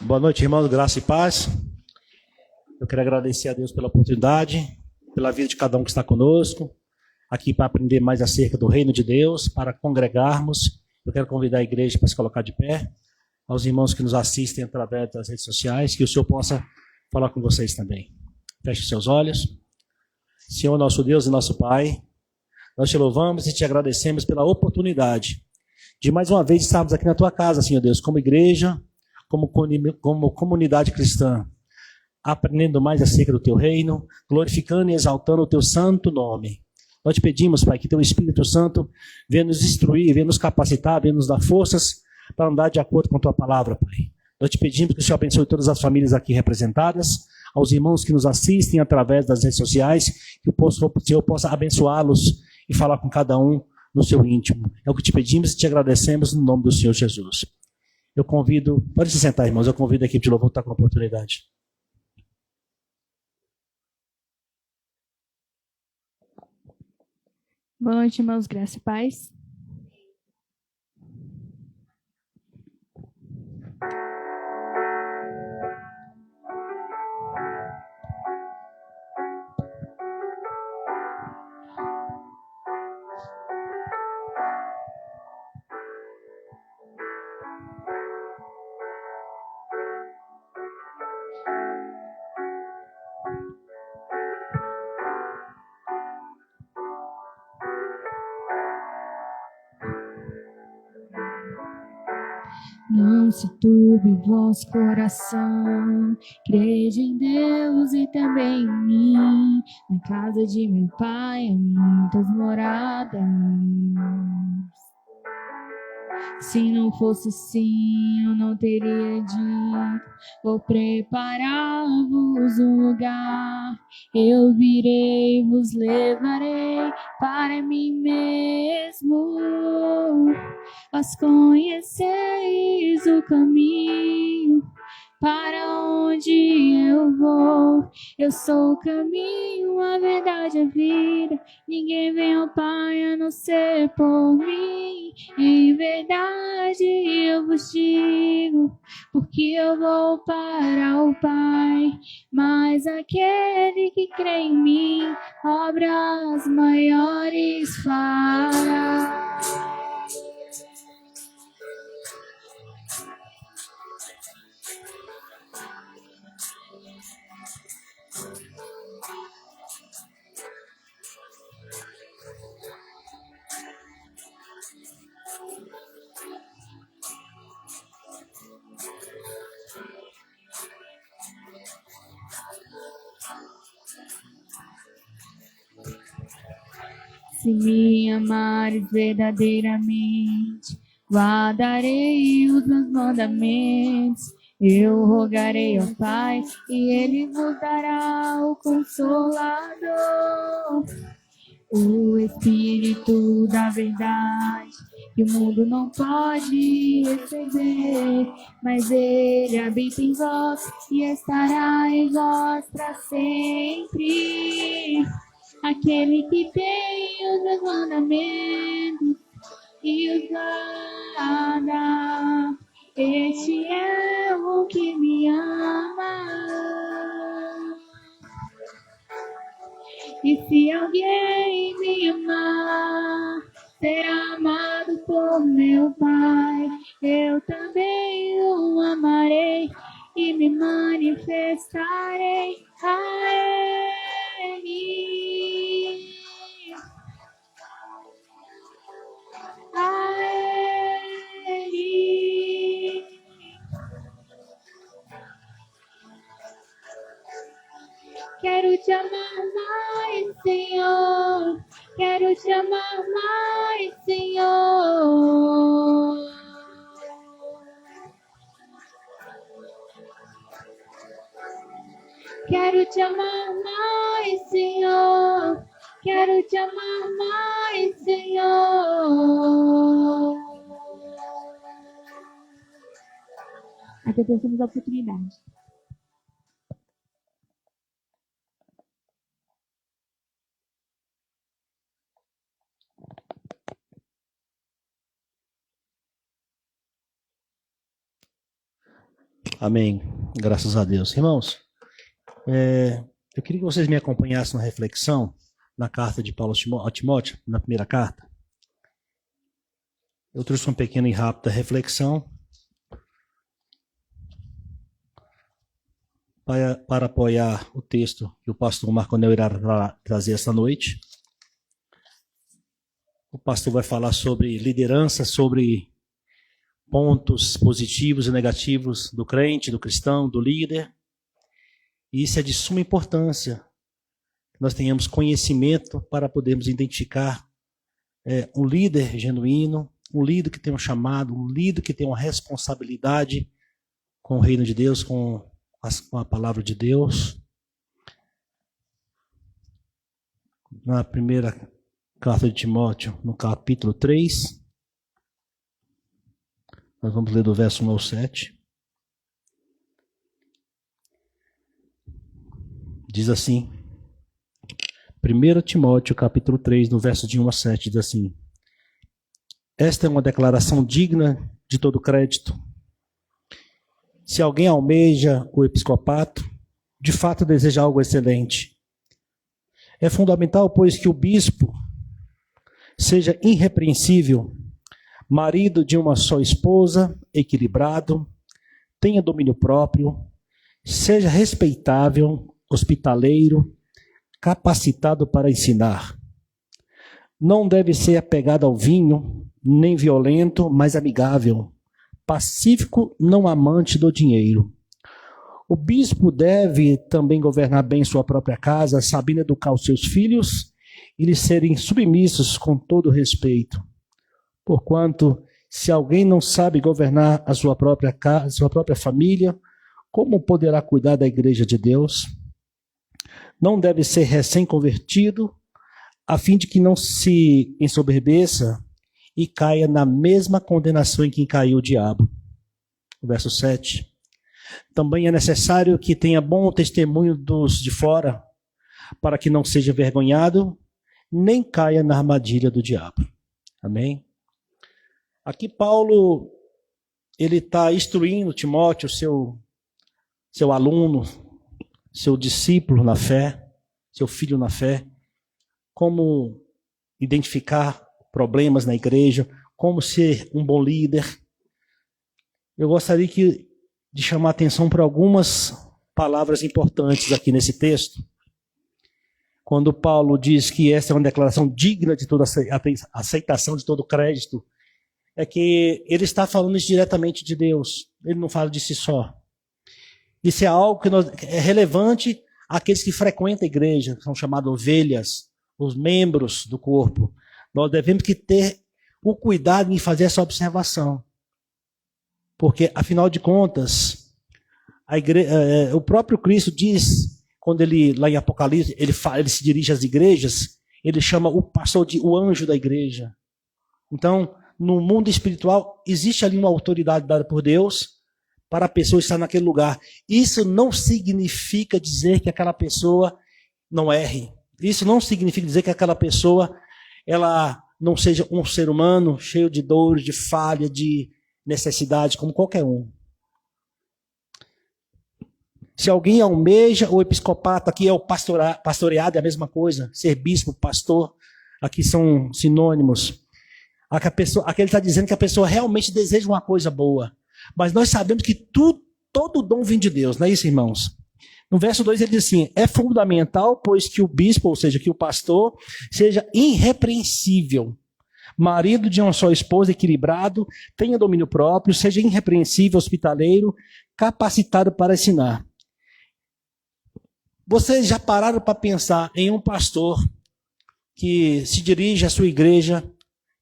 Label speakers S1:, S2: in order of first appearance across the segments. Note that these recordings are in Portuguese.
S1: Boa noite, irmãos, graça e paz. Eu quero agradecer a Deus pela oportunidade, pela vida de cada um que está conosco, aqui para aprender mais acerca do reino de Deus, para congregarmos. Eu quero convidar a igreja para se colocar de pé, aos irmãos que nos assistem através das redes sociais, que o Senhor possa falar com vocês também. Feche seus olhos. Senhor, nosso Deus e nosso Pai, nós te louvamos e te agradecemos pela oportunidade de mais uma vez estarmos aqui na tua casa, Senhor Deus, como igreja, como comunidade cristã, aprendendo mais acerca do teu reino, glorificando e exaltando o teu santo nome. Nós te pedimos, Pai, que teu Espírito Santo venha nos instruir, venha nos capacitar, venha nos dar forças para andar de acordo com a tua palavra, Pai. Nós te pedimos que o Senhor abençoe todas as famílias aqui representadas, aos irmãos que nos assistem através das redes sociais, que o Senhor possa abençoá-los e falar com cada um no seu íntimo. É o que te pedimos e te agradecemos no nome do Senhor Jesus. Eu convido, pode se sentar, irmãos, eu convido a equipe de louvor a estar com a oportunidade.
S2: Boa noite, irmãos, graça e paz. Não se turbe vosso coração, crede em Deus e também em mim. Na casa de meu pai há muitas moradas. Se não fosse assim, eu não teria dito: vou preparar-vos um lugar. Eu virei, vos levarei para mim mesmo. Vós conheceis o caminho para onde eu vou. Eu sou o caminho, a verdade e a vida. Ninguém vem ao Pai a não ser por mim. Em verdade eu vos digo, porque eu vou para o Pai. Mas aquele que crê em mim, obras maiores fará. Se me amares verdadeiramente, guardarei os meus mandamentos. Eu rogarei ao Pai e Ele vos dará o Consolador, o Espírito da verdade, que o mundo não pode receber, mas Ele habita em vós e estará em vós para sempre. Aquele que tem os meus mandamentos e os guarda, este é o que me ama. E se alguém me amar, será amado por meu Pai. Eu também o amarei e me manifestarei a Ele. A Ele. Quero te amar mais, Senhor. Quero te amar mais, Senhor. Quero te amar mais, Senhor. Quero te amar mais, Senhor. Agradecemos a oportunidade.
S1: Amém. Graças a Deus. Irmãos, eu queria que vocês me acompanhassem na reflexão na carta de Paulo a Timóteo, na primeira carta. Eu trouxe uma pequena e rápida reflexão para apoiar o texto que o pastor Marconel irá trazer esta noite. O pastor vai falar sobre liderança, sobre pontos positivos e negativos do crente, do cristão, do líder. E isso é de suma importância, que nós tenhamos conhecimento para podermos identificar um líder genuíno, um líder que tem um chamado, um líder que tem uma responsabilidade com o reino de Deus, com a palavra de Deus. Na primeira carta de Timóteo, no capítulo 3, nós vamos ler do verso 1 ao 7. Diz assim, 1 Timóteo, capítulo 3, no verso de 1 a 7, diz assim: esta é uma declaração digna de todo crédito. Se alguém almeja o episcopato, de fato deseja algo excelente. É fundamental, pois, que o bispo seja irrepreensível, marido de uma só esposa, equilibrado, tenha domínio próprio, seja respeitável, hospitaleiro, capacitado para ensinar. Não deve ser apegado ao vinho, nem violento, mas amigável, pacífico, não amante do dinheiro. O bispo deve também governar bem sua própria casa, sabendo educar os seus filhos e lhes serem submissos com todo respeito. Porquanto, se alguém não sabe governar a sua própria casa, sua própria família, como poderá cuidar da igreja de Deus? Não deve ser recém-convertido, a fim de que não se ensoberbeça e caia na mesma condenação em que caiu o diabo. Verso 7. Também é necessário que tenha bom testemunho dos de fora, para que não seja envergonhado, nem caia na armadilha do diabo. Amém? Aqui Paulo, ele está instruindo Timóteo, seu aluno, seu discípulo na fé, seu filho na fé, como identificar problemas na igreja, como ser um bom líder. Eu gostaria de chamar a atenção para algumas palavras importantes aqui nesse texto. Quando Paulo diz que essa é uma declaração digna de toda aceitação, de todo crédito, é que ele está falando isso diretamente de Deus. Ele não fala de si só. Isso é algo que é relevante àqueles que frequentam a igreja, que são chamados ovelhas, os membros do corpo. Nós devemos que ter o cuidado em fazer essa observação. Porque, afinal de contas, o próprio Cristo diz, quando ele, lá em Apocalipse, ele se dirige às igrejas, ele chama o pastor de o anjo da igreja. Então, no mundo espiritual, existe ali uma autoridade dada por Deus para a pessoa estar naquele lugar. Isso não significa dizer que aquela pessoa não erre. Isso não significa dizer que aquela pessoa ela não seja um ser humano cheio de dores, de falha, de necessidade, como qualquer um. Se alguém almeja o episcopato, aqui é o pastoreado, é a mesma coisa. Ser bispo, pastor, aqui são sinônimos. Aqui ele está dizendo que a pessoa realmente deseja uma coisa boa. Mas nós sabemos que todo dom vem de Deus, não é isso, irmãos? No verso 2 ele diz assim, é fundamental, pois que o bispo, ou seja, que o pastor, seja irrepreensível, marido de uma só esposa, equilibrado, tenha domínio próprio, seja irrepreensível, hospitaleiro, capacitado para ensinar. Vocês já pararam para pensar em um pastor que se dirige à sua igreja,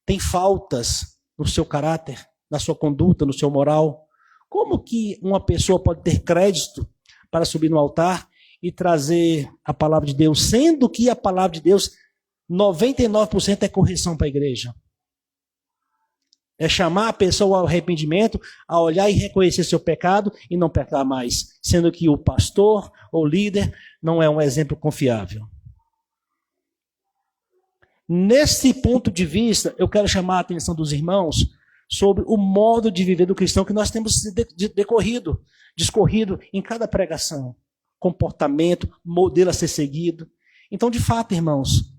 S1: tem faltas no seu caráter, na sua conduta, no seu moral? Como que uma pessoa pode ter crédito para subir no altar e trazer a palavra de Deus, sendo que a palavra de Deus, 99% é correção para a igreja? É chamar a pessoa ao arrependimento, a olhar e reconhecer seu pecado e não pecar mais, sendo que o pastor ou líder não é um exemplo confiável. Nesse ponto de vista, eu quero chamar a atenção dos irmãos sobre o modo de viver do cristão que nós temos discorrido em cada pregação. Comportamento, modelo a ser seguido. Então, de fato, irmãos,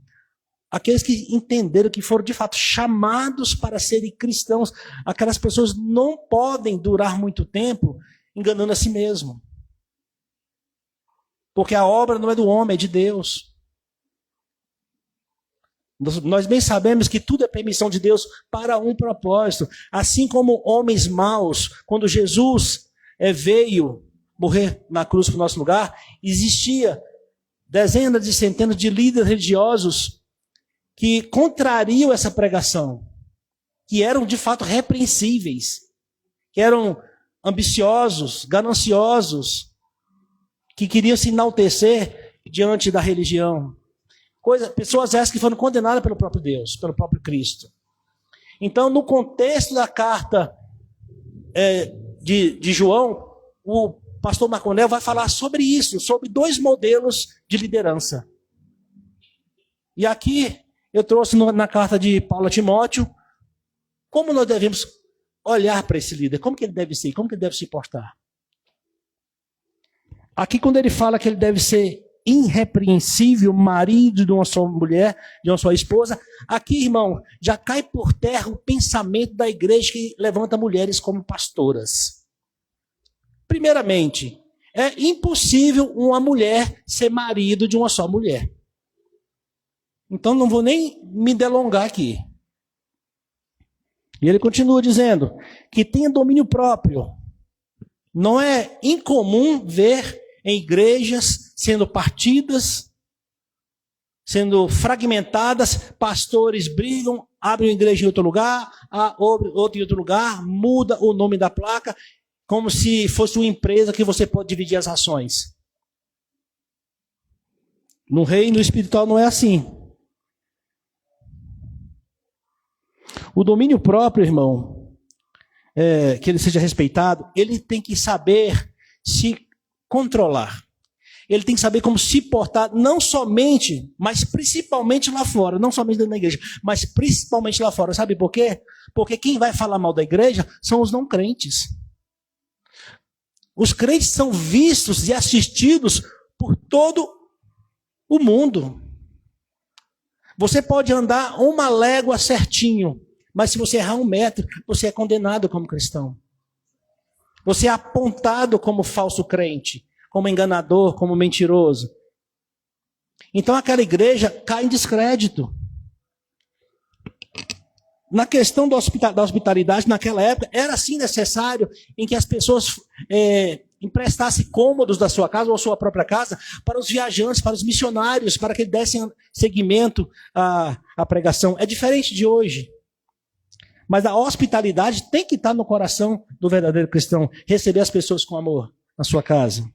S1: aqueles que entenderam que foram de fato chamados para serem cristãos, aquelas pessoas não podem durar muito tempo enganando a si mesmo. Porque a obra não é do homem, é de Deus. Nós bem sabemos que tudo é permissão de Deus para um propósito. Assim como homens maus, quando Jesus veio morrer na cruz para o nosso lugar, existia dezenas e centenas de líderes religiosos que contrariam essa pregação, que eram de fato repreensíveis, que eram ambiciosos, gananciosos, que queriam se enaltecer diante da religião. Pessoas essas que foram condenadas pelo próprio Deus, pelo próprio Cristo. Então, no contexto da carta de João, o pastor Marconel vai falar sobre isso, sobre 2 modelos de liderança. E aqui eu trouxe na carta de Paulo a Timóteo, como nós devemos olhar para esse líder, como que ele deve ser, como que ele deve se portar. Aqui quando ele fala que ele deve ser irrepreensível, marido de uma só mulher, de uma só esposa, aqui, irmão, já cai por terra o pensamento da igreja que levanta mulheres como pastoras. Primeiramente, é impossível uma mulher ser marido de uma só mulher. Então não vou nem me delongar aqui. E ele continua dizendo que tenha domínio próprio. Não é incomum ver em igrejas sendo partidas, sendo fragmentadas, pastores brigam, abrem uma igreja em outro lugar, outro em outro lugar, muda o nome da placa, como se fosse uma empresa que você pode dividir as ações. No reino espiritual não é assim. O domínio próprio, irmão, que ele seja respeitado, ele tem que saber se controlar. Ele tem que saber como se portar, não somente, mas principalmente lá fora. Não somente dentro da igreja, mas principalmente lá fora. Sabe por quê? Porque quem vai falar mal da igreja são os não crentes. Os crentes são vistos e assistidos por todo o mundo. Você pode andar 1 légua certinho, mas se você errar 1 metro, você é condenado como cristão. Você é apontado como falso crente, como enganador, como mentiroso. Então aquela igreja cai em descrédito. Na questão da hospitalidade, naquela época, era sim necessário em que as pessoas emprestassem cômodos da sua casa ou sua própria casa para os viajantes, para os missionários, para que dessem seguimento à pregação. É diferente de hoje. Mas a hospitalidade tem que estar no coração do verdadeiro cristão, receber as pessoas com amor na sua casa.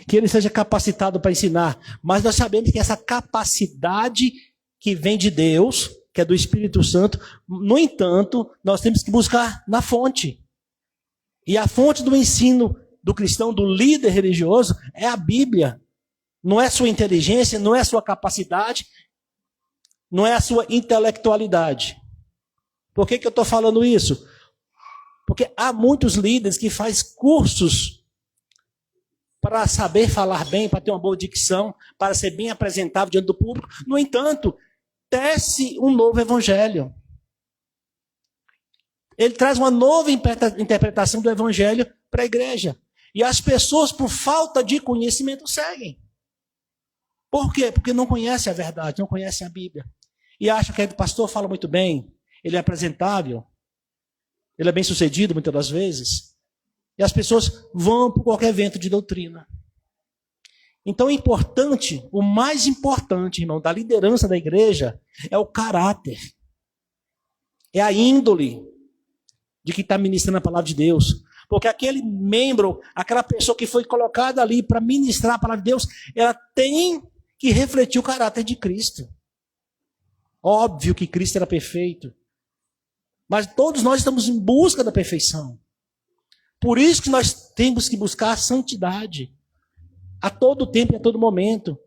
S1: Que ele seja capacitado para ensinar. Mas nós sabemos que essa capacidade que vem de Deus, que é do Espírito Santo, no entanto, nós temos que buscar na fonte. E a fonte do ensino do cristão, do líder religioso, é a Bíblia. Não é sua inteligência, não é sua capacidade, não é a sua intelectualidade. Por que eu estou falando isso? Porque há muitos líderes que fazem cursos para saber falar bem, para ter uma boa dicção, para ser bem apresentável diante do público. No entanto, tece um novo evangelho. Ele traz uma nova interpretação do evangelho para a igreja. E as pessoas, por falta de conhecimento, seguem. Por quê? Porque não conhecem a verdade, não conhecem a Bíblia. E acham que o pastor fala muito bem, ele é apresentável, ele é bem sucedido muitas das vezes. E as pessoas vão por qualquer vento de doutrina. Então o mais importante, irmão, da liderança da igreja é o caráter. É a índole de quem está ministrando a palavra de Deus. Porque aquele membro, aquela pessoa que foi colocada ali para ministrar a palavra de Deus, ela tem que refletir o caráter de Cristo. Óbvio que Cristo era perfeito. Mas todos nós estamos em busca da perfeição. Por isso que nós temos que buscar a santidade. A todo tempo e a todo momento.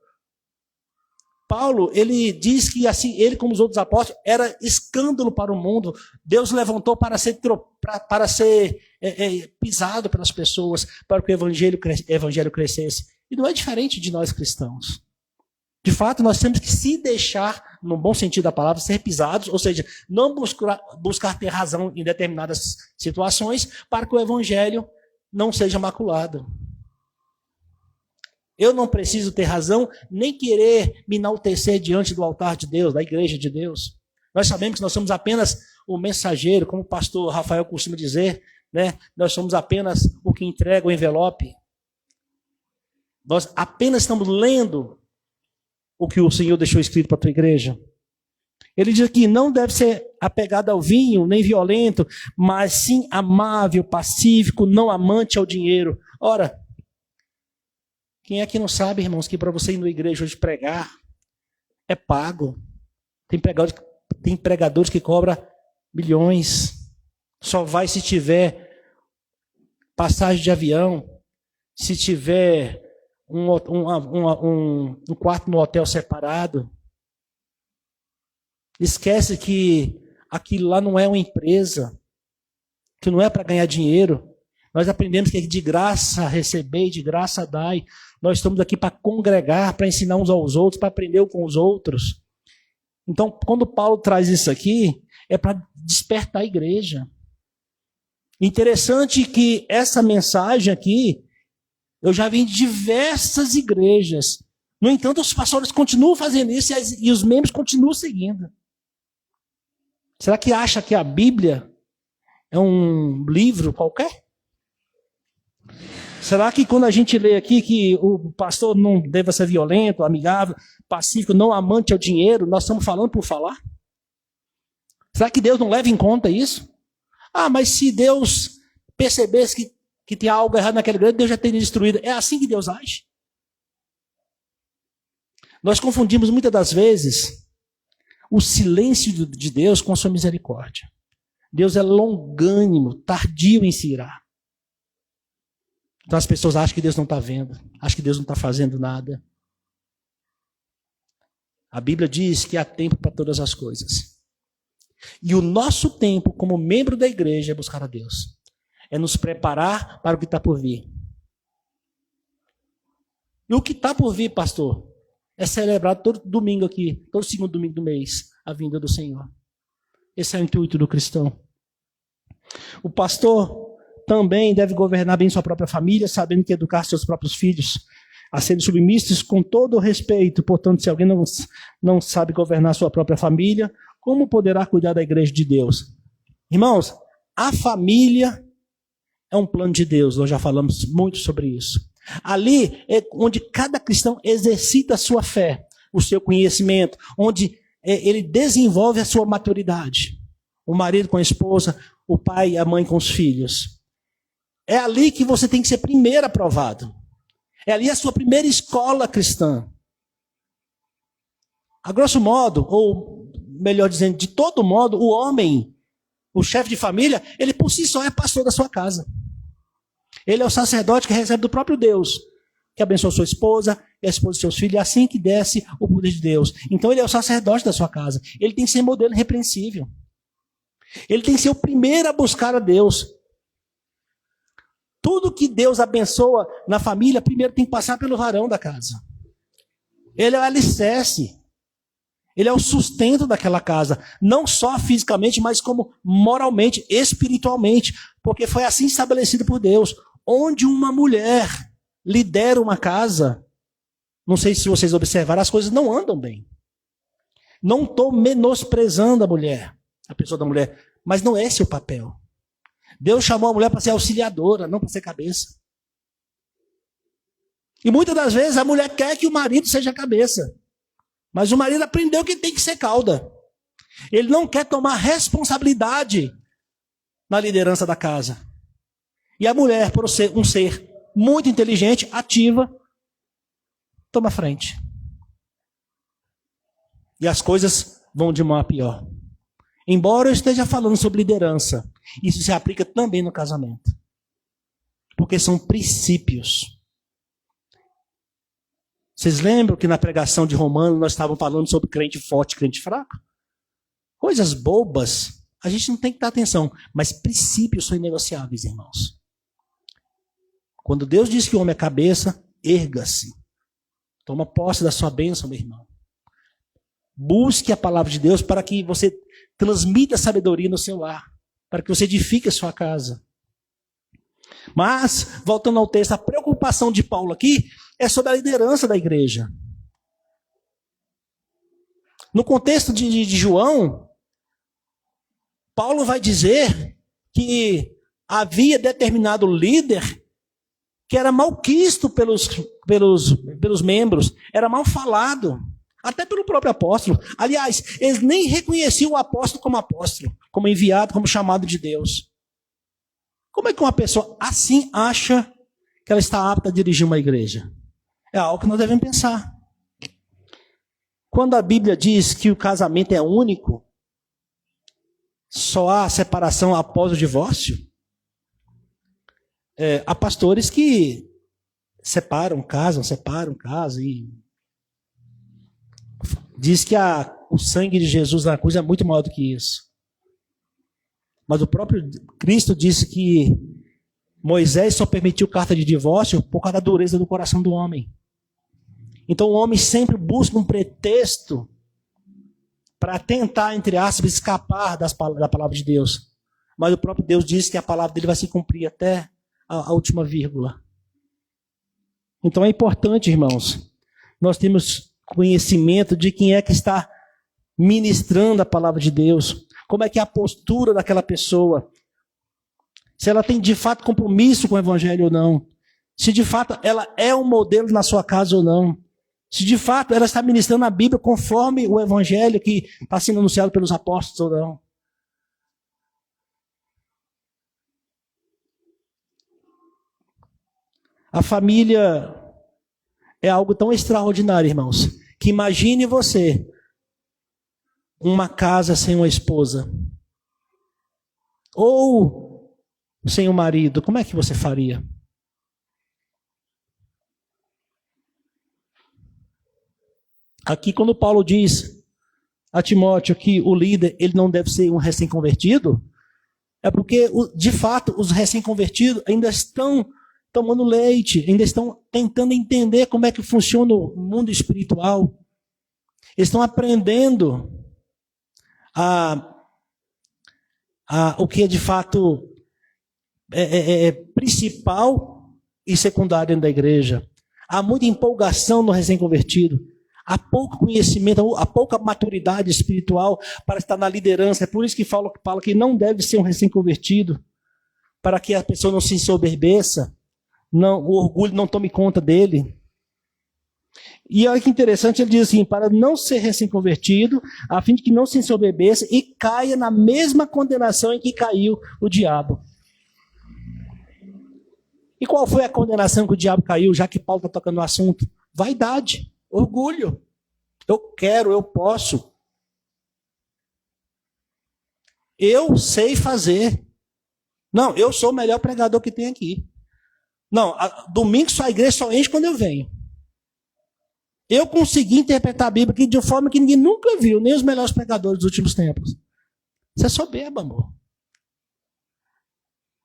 S1: Paulo, ele diz que assim, ele como os outros apóstolos, era escândalo para o mundo. Deus levantou para ser pisado pelas pessoas, para que o evangelho crescesse. E não é diferente de nós cristãos. De fato, nós temos que se deixar, no bom sentido da palavra, ser pisados, ou seja, não buscar ter razão em determinadas situações, para que o evangelho não seja maculado. Eu não preciso ter razão, nem querer me enaltecer diante do altar de Deus, da igreja de Deus. Nós sabemos que nós somos apenas o mensageiro, como o pastor Rafael costuma dizer, né? Nós somos apenas o que entrega o envelope. Nós apenas estamos lendo o que o Senhor deixou escrito para a tua igreja. Ele diz aqui, não deve ser apegado ao vinho, nem violento, mas sim amável, pacífico, não amante ao dinheiro. Ora, quem é que não sabe, irmãos, que para você ir na igreja hoje pregar, é pago. Tem pregadores que cobram milhões. Só vai se tiver passagem de avião, se tiver um quarto no hotel separado. Esquece que aquilo lá não é uma empresa, que não é para ganhar dinheiro. Nós aprendemos que é de graça receber, de graça dai. Nós estamos aqui para congregar, para ensinar uns aos outros, para aprender com os outros. Então, quando Paulo traz isso aqui, é para despertar a igreja. Interessante que essa mensagem aqui, eu já vi em diversas igrejas. No entanto, os pastores continuam fazendo isso e os membros continuam seguindo. Será que acha que a Bíblia é um livro qualquer? Será que quando a gente lê aqui que o pastor não deve ser violento, amigável, pacífico, não amante ao dinheiro, nós estamos falando por falar? Será que Deus não leva em conta isso? Ah, mas se Deus percebesse que tem algo errado naquela igreja, Deus já teria destruído. É assim que Deus age? Nós confundimos muitas das vezes o silêncio de Deus com a sua misericórdia. Deus é longânimo, tardio em se irar. Então as pessoas acham que Deus não está vendo, acham que Deus não está fazendo nada. A Bíblia diz que há tempo para todas as coisas. E o nosso tempo, como membro da igreja, é buscar a Deus. É nos preparar para o que está por vir. E o que está por vir, pastor, é celebrado todo domingo aqui, todo segundo domingo do mês, a vinda do Senhor. Esse é o intuito do cristão. O pastor também deve governar bem sua própria família, sabendo que educar seus próprios filhos a serem submissos com todo o respeito. Portanto, se alguém não sabe governar sua própria família, como poderá cuidar da igreja de Deus? Irmãos, a família é um plano de Deus, nós já falamos muito sobre isso. Ali é onde cada cristão exercita a sua fé, o seu conhecimento, onde ele desenvolve a sua maturidade. O marido com a esposa, o pai e a mãe com os filhos. É ali que você tem que ser primeiro aprovado. É ali a sua primeira escola cristã. A grosso modo, ou melhor dizendo, de todo modo, o homem, o chefe de família, ele por si só é pastor da sua casa. Ele é o sacerdote que recebe do próprio Deus, que abençoa sua esposa e a esposa de seus filhos, é assim que desce o poder de Deus. Então ele é o sacerdote da sua casa. Ele tem que ser modelo irrepreensível. Ele tem que ser o primeiro a buscar a Deus. Tudo que Deus abençoa na família, primeiro tem que passar pelo varão da casa. Ele é o alicerce. Ele é o sustento daquela casa. Não só fisicamente, mas como moralmente, espiritualmente. Porque foi assim estabelecido por Deus. Onde uma mulher lidera uma casa, não sei se vocês observaram, as coisas não andam bem. Não estou menosprezando a mulher, a pessoa da mulher, mas não é esse o papel. Deus chamou a mulher para ser auxiliadora, não para ser cabeça. E muitas das vezes a mulher quer que o marido seja cabeça. Mas o marido aprendeu que tem que ser cauda. Ele não quer tomar responsabilidade na liderança da casa. E a mulher, por ser um ser muito inteligente, ativa, toma frente. E as coisas vão de mal a pior. Embora eu esteja falando sobre liderança, isso se aplica também no casamento. Porque são princípios. Vocês lembram que na pregação de Romanos nós estávamos falando sobre crente forte e crente fraco? Coisas bobas, a gente não tem que dar atenção, mas princípios são inegociáveis, irmãos. Quando Deus diz que o homem é cabeça, erga-se. Toma posse da sua bênção, meu irmão. Busque a palavra de Deus para que você transmita sabedoria no seu lar, para que você edifique a sua casa. Mas, voltando ao texto, a preocupação de Paulo aqui é sobre a liderança da igreja. No contexto de João, Paulo vai dizer que havia determinado líder que era malquisto pelos membros, era mal falado, até pelo próprio apóstolo. Aliás, eles nem reconheciam o apóstolo, como enviado, como chamado de Deus. Como é que uma pessoa assim acha que ela está apta a dirigir uma igreja? É algo que nós devemos pensar. Quando a Bíblia diz que o casamento é único, só há separação após o divórcio, há pastores que separam, casam e diz que o sangue de Jesus na cruz é muito maior do que isso. Mas o próprio Cristo disse que Moisés só permitiu carta de divórcio por causa da dureza do coração do homem. Então o homem sempre busca um pretexto para tentar, entre aspas, escapar da palavra de Deus. Mas o próprio Deus disse que a palavra dele vai se cumprir até a última vírgula. Então é importante, irmãos, nós temos conhecimento de quem é que está ministrando a palavra de Deus. Como é que é a postura daquela pessoa? Se ela tem de fato compromisso com o evangelho ou não. Se de fato ela é um modelo na sua casa ou não. Se de fato ela está ministrando a Bíblia conforme o evangelho que está sendo anunciado pelos apóstolos ou não. A família é algo tão extraordinário, irmãos, que imagine você uma casa sem uma esposa ou sem um marido, como é que você faria? Aqui quando Paulo diz a Timóteo que o líder ele não deve ser um recém-convertido, é porque de fato os recém-convertidos ainda estão tomando leite, ainda estão tentando entender como é que funciona o mundo espiritual. Eles estão aprendendo o que é de fato principal e secundário dentro da igreja. Há muita empolgação no recém-convertido. Há pouco conhecimento, há pouca maturidade espiritual para estar na liderança. É por isso que fala que não deve ser um recém-convertido, para que a pessoa não se ensoberbeça, o orgulho não tome conta dele. E olha que interessante, ele diz assim, para não ser recém-convertido, a fim de que não se ensoberbeça e caia na mesma condenação em que caiu o diabo. E qual foi a condenação que o diabo caiu, já que Paulo está tocando no assunto? Vaidade, orgulho. Eu quero, eu posso. Eu sei fazer. Não, eu sou o melhor pregador que tem aqui. Não, domingo só a igreja só enche quando eu venho. Eu consegui interpretar a Bíblia aqui de uma forma que ninguém nunca viu, nem os melhores pregadores dos últimos tempos. Isso é soberba, amor.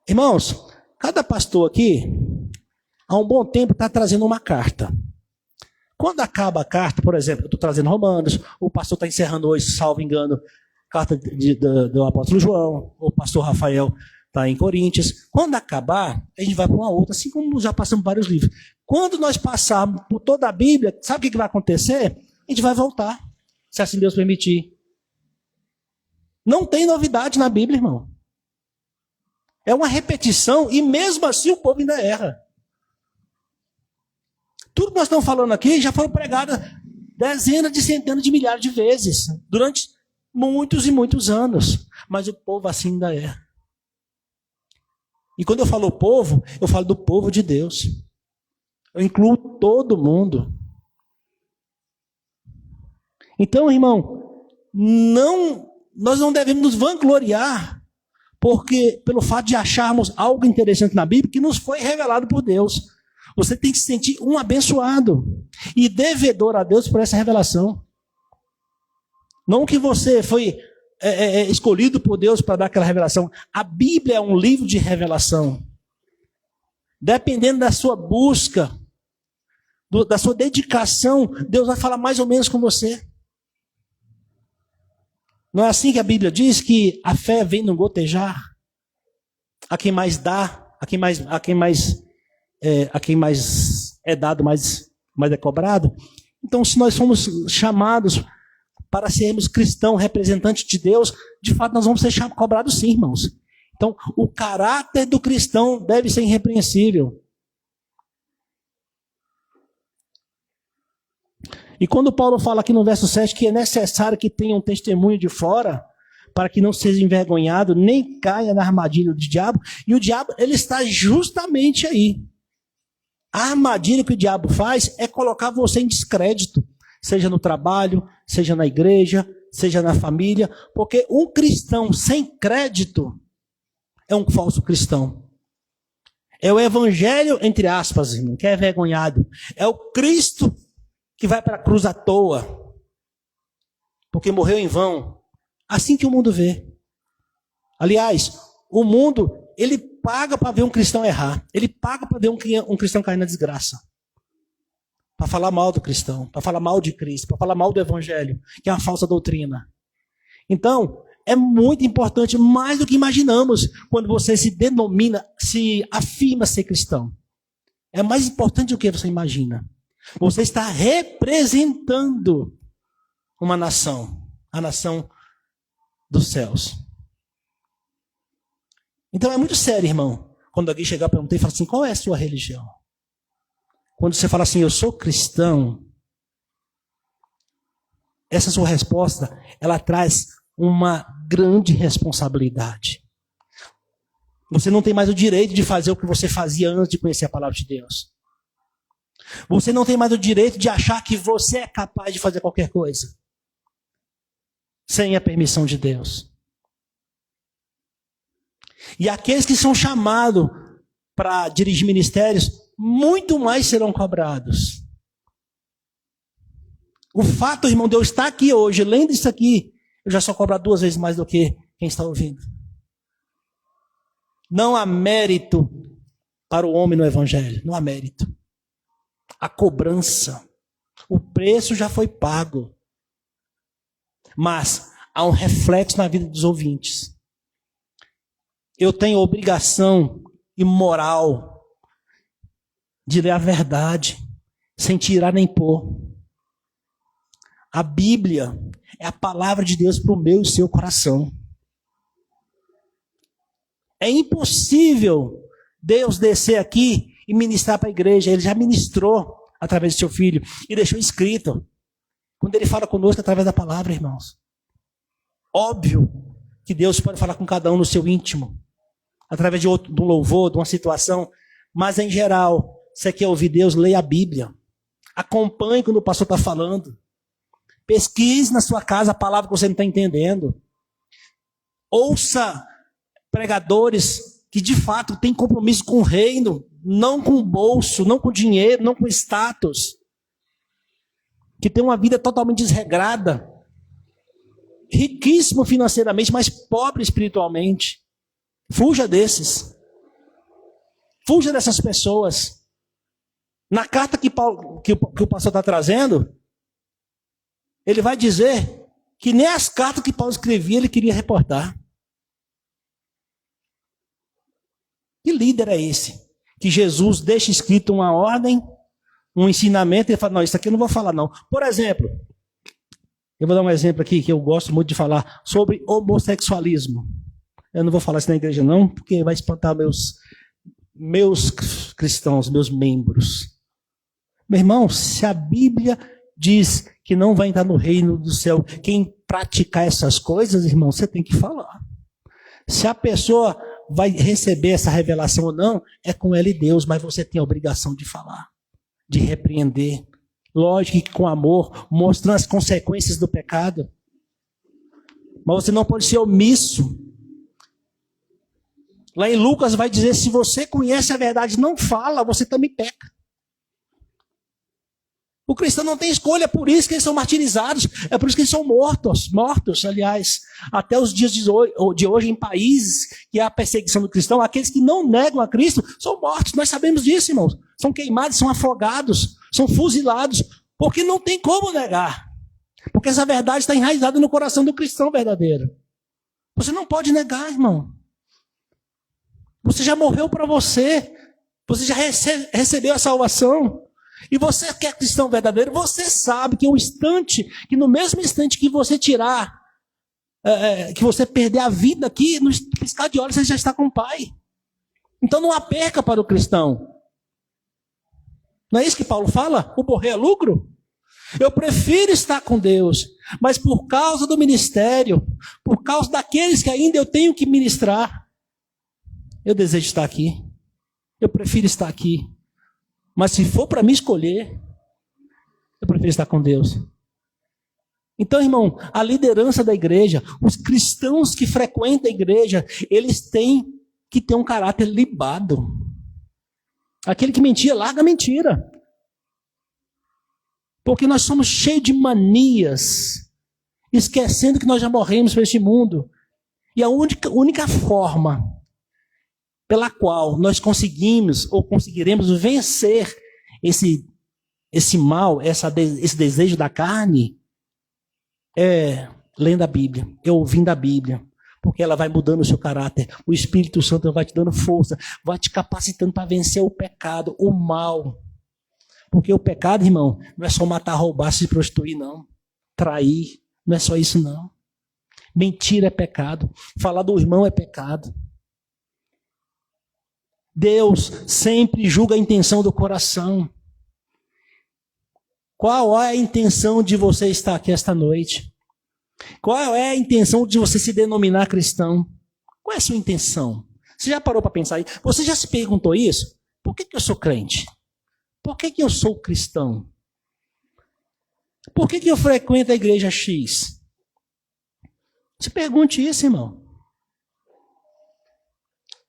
S1: Irmãos, cada pastor aqui, há um bom tempo, está trazendo uma carta. Quando acaba a carta, por exemplo, eu estou trazendo Romanos, o pastor está encerrando hoje, salvo engano, carta do apóstolo João, o pastor Rafael está em Coríntios. Quando acabar, a gente vai para uma outra, assim como já passamos vários livros. Quando nós passarmos por toda a Bíblia, sabe o que vai acontecer? A gente vai voltar, se assim Deus permitir. Não tem novidade na Bíblia, irmão. É uma repetição e mesmo assim o povo ainda erra. Tudo que nós estamos falando aqui já foi pregado dezenas de centenas de milhares de vezes, durante muitos e muitos anos. Mas o povo assim ainda erra. E quando eu falo povo, eu falo do povo de Deus. Eu incluo todo mundo. Então, irmão, nós não devemos nos vangloriar pelo fato de acharmos algo interessante na Bíblia que nos foi revelado por Deus. Você tem que se sentir um abençoado e devedor a Deus por essa revelação. Não que você foi escolhido por Deus para dar aquela revelação. A Bíblia é um livro de revelação. Dependendo da sua busca, da sua dedicação, Deus vai falar mais ou menos com você. Não é assim que a Bíblia diz que a fé vem no gotejar? A quem mais dá, a quem mais é dado, mais é cobrado. Então, se nós somos chamados para sermos cristãos, representantes de Deus, de fato nós vamos ser cobrados sim, irmãos. Então, o caráter do cristão deve ser irrepreensível. E quando Paulo fala aqui no verso 7 que é necessário que tenha um testemunho de fora, para que não seja envergonhado, nem caia na armadilha do diabo, e o diabo, ele está justamente aí. A armadilha que o diabo faz é colocar você em descrédito, seja no trabalho, seja na igreja, seja na família, porque um cristão sem crédito é um falso cristão. É o evangelho, entre aspas, irmão, que é envergonhado. É o Cristo que vai para a cruz à toa, porque morreu em vão. Assim que o mundo vê. Aliás, o mundo, ele paga para ver um cristão errar. Ele paga para ver um cristão cair na desgraça. Para falar mal do cristão, para falar mal de Cristo, para falar mal do evangelho, que é uma falsa doutrina. Então, é muito importante, mais do que imaginamos, quando você se denomina, se afirma ser cristão. É mais importante do que você imagina. Você está representando uma nação, a nação dos céus. Então é muito sério, irmão, quando alguém chegar para você e falar assim, qual é a sua religião? Quando você fala assim, eu sou cristão, essa sua resposta, ela traz uma grande responsabilidade. Você não tem mais o direito de fazer o que você fazia antes de conhecer a palavra de Deus. Você não tem mais o direito de achar que você é capaz de fazer qualquer coisa sem a permissão de Deus. E aqueles que são chamados para dirigir ministérios, muito mais serão cobrados. O fato, irmão, de eu estar aqui hoje, lendo isso aqui, eu já sou cobrado 2 vezes mais do que quem está ouvindo. Não há mérito para o homem no evangelho, não há mérito. A cobrança, o preço já foi pago. Mas há um reflexo na vida dos ouvintes. Eu tenho obrigação e moral de ler a verdade, sem tirar nem pôr. A Bíblia é a palavra de Deus para o meu e seu coração. É impossível Deus descer aqui e ministrar para a igreja. Ele já ministrou através do seu filho e deixou escrito. Quando ele fala conosco através da palavra, irmãos. Óbvio que Deus pode falar com cada um no seu íntimo, através de um louvor, de uma situação, mas em geral, você quer ouvir Deus, leia a Bíblia. Acompanhe quando o pastor está falando. Pesquise na sua casa a palavra que você não está entendendo. Ouça pregadores que de fato têm compromisso com o reino, não com o bolso, não com dinheiro, não com status. Que tem uma vida totalmente desregrada. Riquíssimo financeiramente, mas pobre espiritualmente. Fuja desses. Fuja dessas pessoas. Na carta que o pastor está trazendo, ele vai dizer que nem as cartas que Paulo escrevia ele queria reportar. Que líder é esse? Que Jesus deixa escrito uma ordem, um ensinamento, e ele fala, não, isso aqui eu não vou falar não. Por exemplo, eu vou dar um exemplo aqui que eu gosto muito de falar sobre homossexualismo. Eu não vou falar isso na igreja não, porque vai espantar meus cristãos, meus membros. Meu irmão, se a Bíblia diz que não vai entrar no reino do céu quem praticar essas coisas, irmão, você tem que falar. Se a pessoa vai receber essa revelação ou não, é com ela e Deus, mas você tem a obrigação de falar, de repreender. Lógico que com amor, mostrando as consequências do pecado. Mas você não pode ser omisso. Lá em Lucas vai dizer, se você conhece a verdade e não fala, você também peca. O cristão não tem escolha, é por isso que eles são martirizados, é por isso que eles são mortos, aliás, até os dias de hoje em países que há a perseguição do cristão, aqueles que não negam a Cristo são mortos, nós sabemos disso, irmãos, são queimados, são afogados, são fuzilados, porque não tem como negar, porque essa verdade está enraizada no coração do cristão verdadeiro. Você não pode negar, irmão, você já morreu para você já recebeu a salvação. E você que é cristão verdadeiro, você sabe que no mesmo instante que você tirar, que você perder a vida aqui, no piscar de olhos você já está com o Pai. Então não há perca para o cristão. Não é isso que Paulo fala? O morrer é lucro? Eu prefiro estar com Deus, mas por causa do ministério, por causa daqueles que ainda eu tenho que ministrar, eu desejo estar aqui. Eu prefiro estar aqui. Mas se for para me escolher, eu prefiro estar com Deus. Então, irmão, a liderança da igreja, os cristãos que frequentam a igreja, eles têm que ter um caráter libado. Aquele que mentia, larga a mentira. Porque nós somos cheios de manias, esquecendo que nós já morremos para este mundo. E a única forma pela qual nós conseguimos ou conseguiremos vencer esse mal, esse desejo da carne, é lendo a Bíblia, é ouvindo a Bíblia, porque ela vai mudando o seu caráter, o Espírito Santo vai te dando força, vai te capacitando para vencer o pecado, o mal. Porque o pecado, irmão, não é só matar, roubar, se prostituir, não. Trair, não é só isso, não. Mentira é pecado, falar do irmão é pecado. Deus sempre julga a intenção do coração. Qual é a intenção de você estar aqui esta noite? Qual é a intenção de você se denominar cristão? Qual é a sua intenção? Você já parou para pensar aí? Você já se perguntou isso? Por que eu sou crente? Por que eu sou cristão? Por que eu frequento a igreja X? Se pergunte isso, irmão.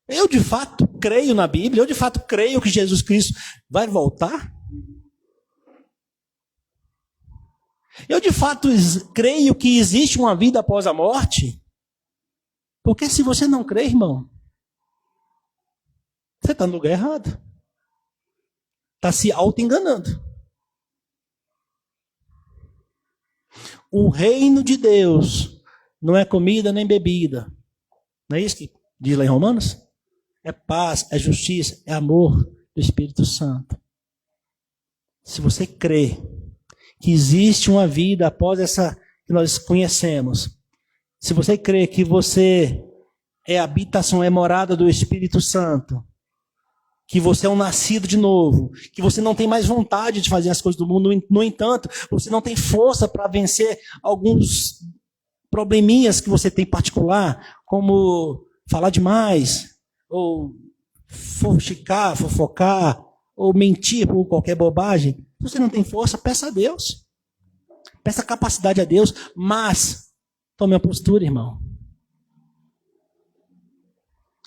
S1: Eu de fato creio na Bíblia, eu de fato creio que Jesus Cristo vai voltar. Eu de fato creio que existe uma vida após a morte. Porque se você não crê, irmão, você está no lugar errado. Está se auto-enganando. O reino de Deus não é comida nem bebida. Não é isso que diz lá em Romanos? É paz, é justiça, é amor do Espírito Santo. Se você crê que existe uma vida após essa que nós conhecemos, se você crê que você é habitação, é morada do Espírito Santo, que você é um nascido de novo, que você não tem mais vontade de fazer as coisas do mundo, no entanto, você não tem força para vencer alguns probleminhas que você tem particular, como falar demais, ou fofocar, ou mentir por qualquer bobagem. Se você não tem força, peça a Deus. Peça capacidade a Deus, mas tome uma postura, irmão.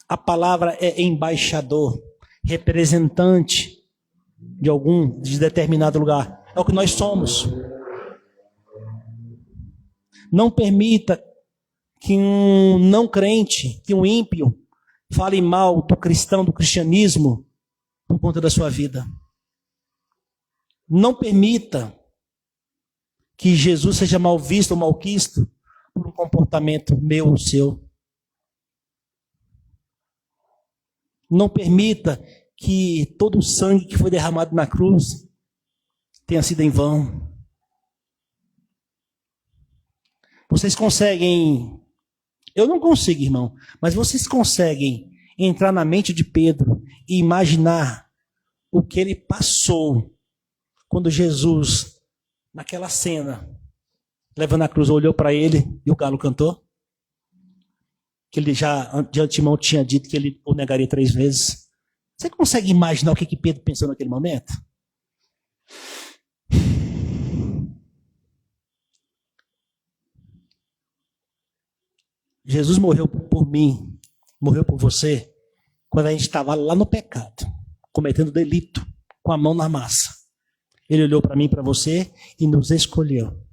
S1: A palavra é embaixador, representante de determinado lugar. É o que nós somos. Não permita que um não crente, que um ímpio, fale mal do cristão, do cristianismo, por conta da sua vida. Não permita que Jesus seja mal visto ou malquisto por um comportamento meu ou seu. Não permita que todo o sangue que foi derramado na cruz tenha sido em vão. Vocês conseguem, eu não consigo, irmão, mas vocês conseguem entrar na mente de Pedro e imaginar o que ele passou quando Jesus, naquela cena, levando a cruz, olhou para ele e o galo cantou? Que ele já de antemão tinha dito que ele o negaria 3 vezes. Você consegue imaginar o que Pedro pensou naquele momento? Jesus morreu por mim, morreu por você, quando a gente estava lá no pecado, cometendo delito, com a mão na massa. Ele olhou para mim e para você e nos escolheu.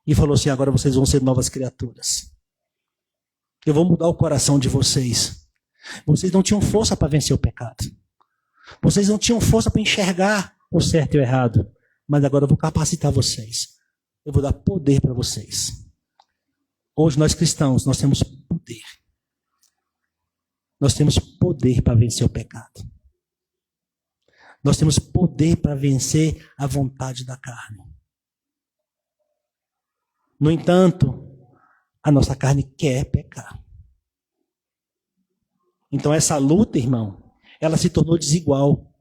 S1: E falou assim, agora vocês vão ser novas criaturas. Eu vou mudar o coração de vocês. Vocês não tinham força para vencer o pecado. Vocês não tinham força para enxergar o certo e o errado. Mas agora eu vou capacitar vocês. Eu vou dar poder para vocês. Hoje nós cristãos, nós temos poder. Nós temos poder para vencer o pecado. Nós temos poder para vencer a vontade da carne. No entanto, a nossa carne quer pecar. Então essa luta, irmão, ela se tornou desigual.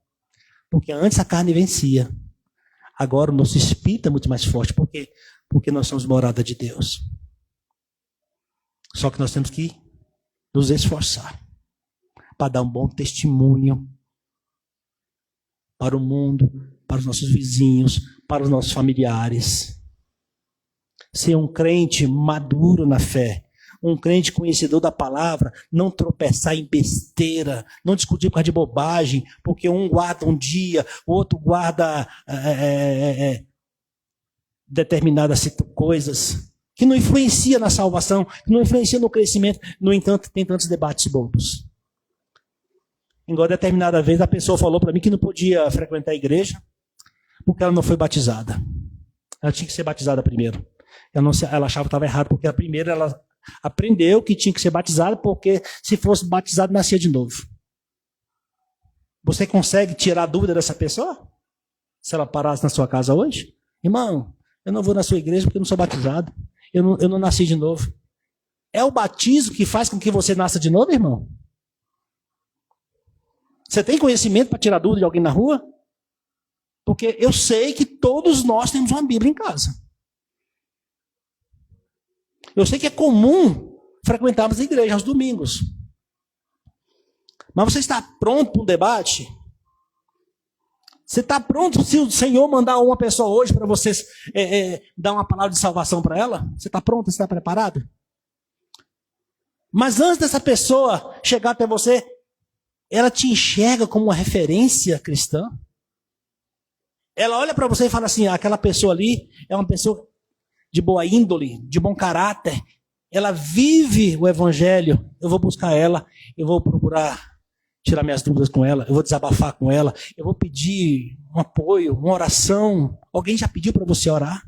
S1: Porque antes a carne vencia. Agora o nosso espírito é muito mais forte. Por quê? Porque nós somos morada de Deus. Só que nós temos que nos esforçar para dar um bom testemunho para o mundo, para os nossos vizinhos, para os nossos familiares. Ser um crente maduro na fé, um crente conhecedor da palavra, não tropeçar em besteira, não discutir por causa de bobagem, porque um guarda um dia, o outro guarda determinadas coisas, que não influencia na salvação, que não influencia no crescimento. No entanto, tem tantos debates bobos. Igual determinada vez a pessoa falou para mim que não podia frequentar a igreja porque ela não foi batizada. Ela tinha que ser batizada primeiro. Ela achava que estava errado, porque primeiro ela aprendeu que tinha que ser batizada, porque se fosse batizada, nascia de novo. Você consegue tirar a dúvida dessa pessoa? Se ela parasse na sua casa hoje? Irmão, eu não vou na sua igreja porque eu não sou batizado. Eu não nasci de novo. É o batismo que faz com que você nasça de novo, irmão? Você tem conhecimento para tirar dúvida de alguém na rua? Porque eu sei que todos nós temos uma Bíblia em casa. Eu sei que é comum frequentarmos a igreja aos domingos. Mas você está pronto para um debate? Você está pronto se o Senhor mandar uma pessoa hoje para você dar uma palavra de salvação para ela? Você está pronto? Você está preparado? Mas antes dessa pessoa chegar até você, ela te enxerga como uma referência cristã? Ela olha para você e fala assim, aquela pessoa ali é uma pessoa de boa índole, de bom caráter. Ela vive o evangelho. Eu vou buscar ela, eu vou procurar tirar minhas dúvidas com ela, eu vou desabafar com ela, eu vou pedir um apoio, uma oração. Alguém já pediu para você orar?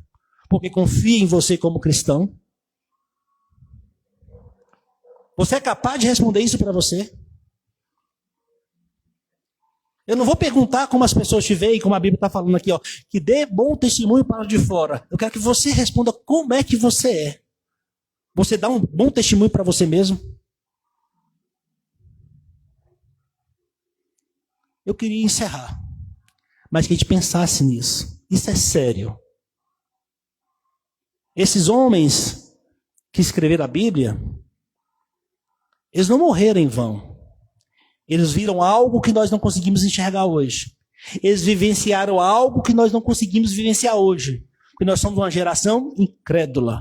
S1: Porque confia em você como cristão. Você é capaz de responder isso para você? Eu não vou perguntar como as pessoas te veem, como a Bíblia está falando aqui, ó, que dê bom testemunho para os de fora. Eu quero que você responda como é que você é. Você dá um bom testemunho para você mesmo? Eu queria encerrar, mas que a gente pensasse nisso. Isso é sério. Esses homens que escreveram a Bíblia, eles não morreram em vão. Eles viram algo que nós não conseguimos enxergar hoje. Eles vivenciaram algo que nós não conseguimos vivenciar hoje. Porque nós somos uma geração incrédula.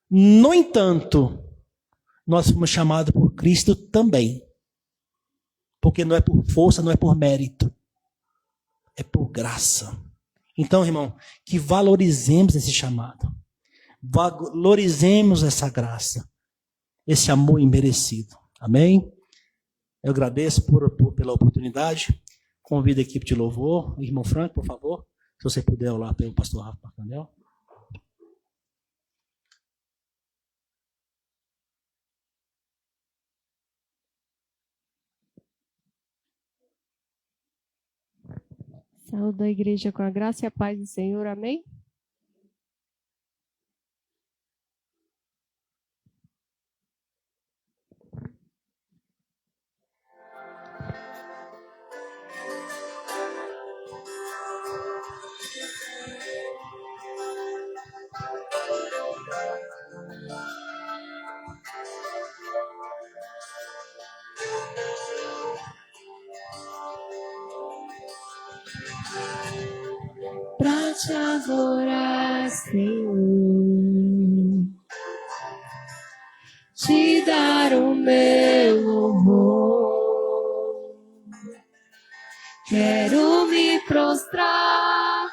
S1: No entanto, nós fomos chamados por Cristo também. Porque não é por força, não é por mérito. É por graça. Então, irmão, que valorizemos esse chamado. Valorizemos essa graça. Esse amor imerecido. Amém? Eu agradeço pela oportunidade. Convido a equipe de louvor. Irmão Franco, por favor. Se você puder olhar pelo pastor Rafa Marcandel.
S3: Saúde a igreja com a graça e a paz do Senhor. Amém?
S2: Pra te adorar, Senhor, te dar o meu louvor. Quero me prostrar,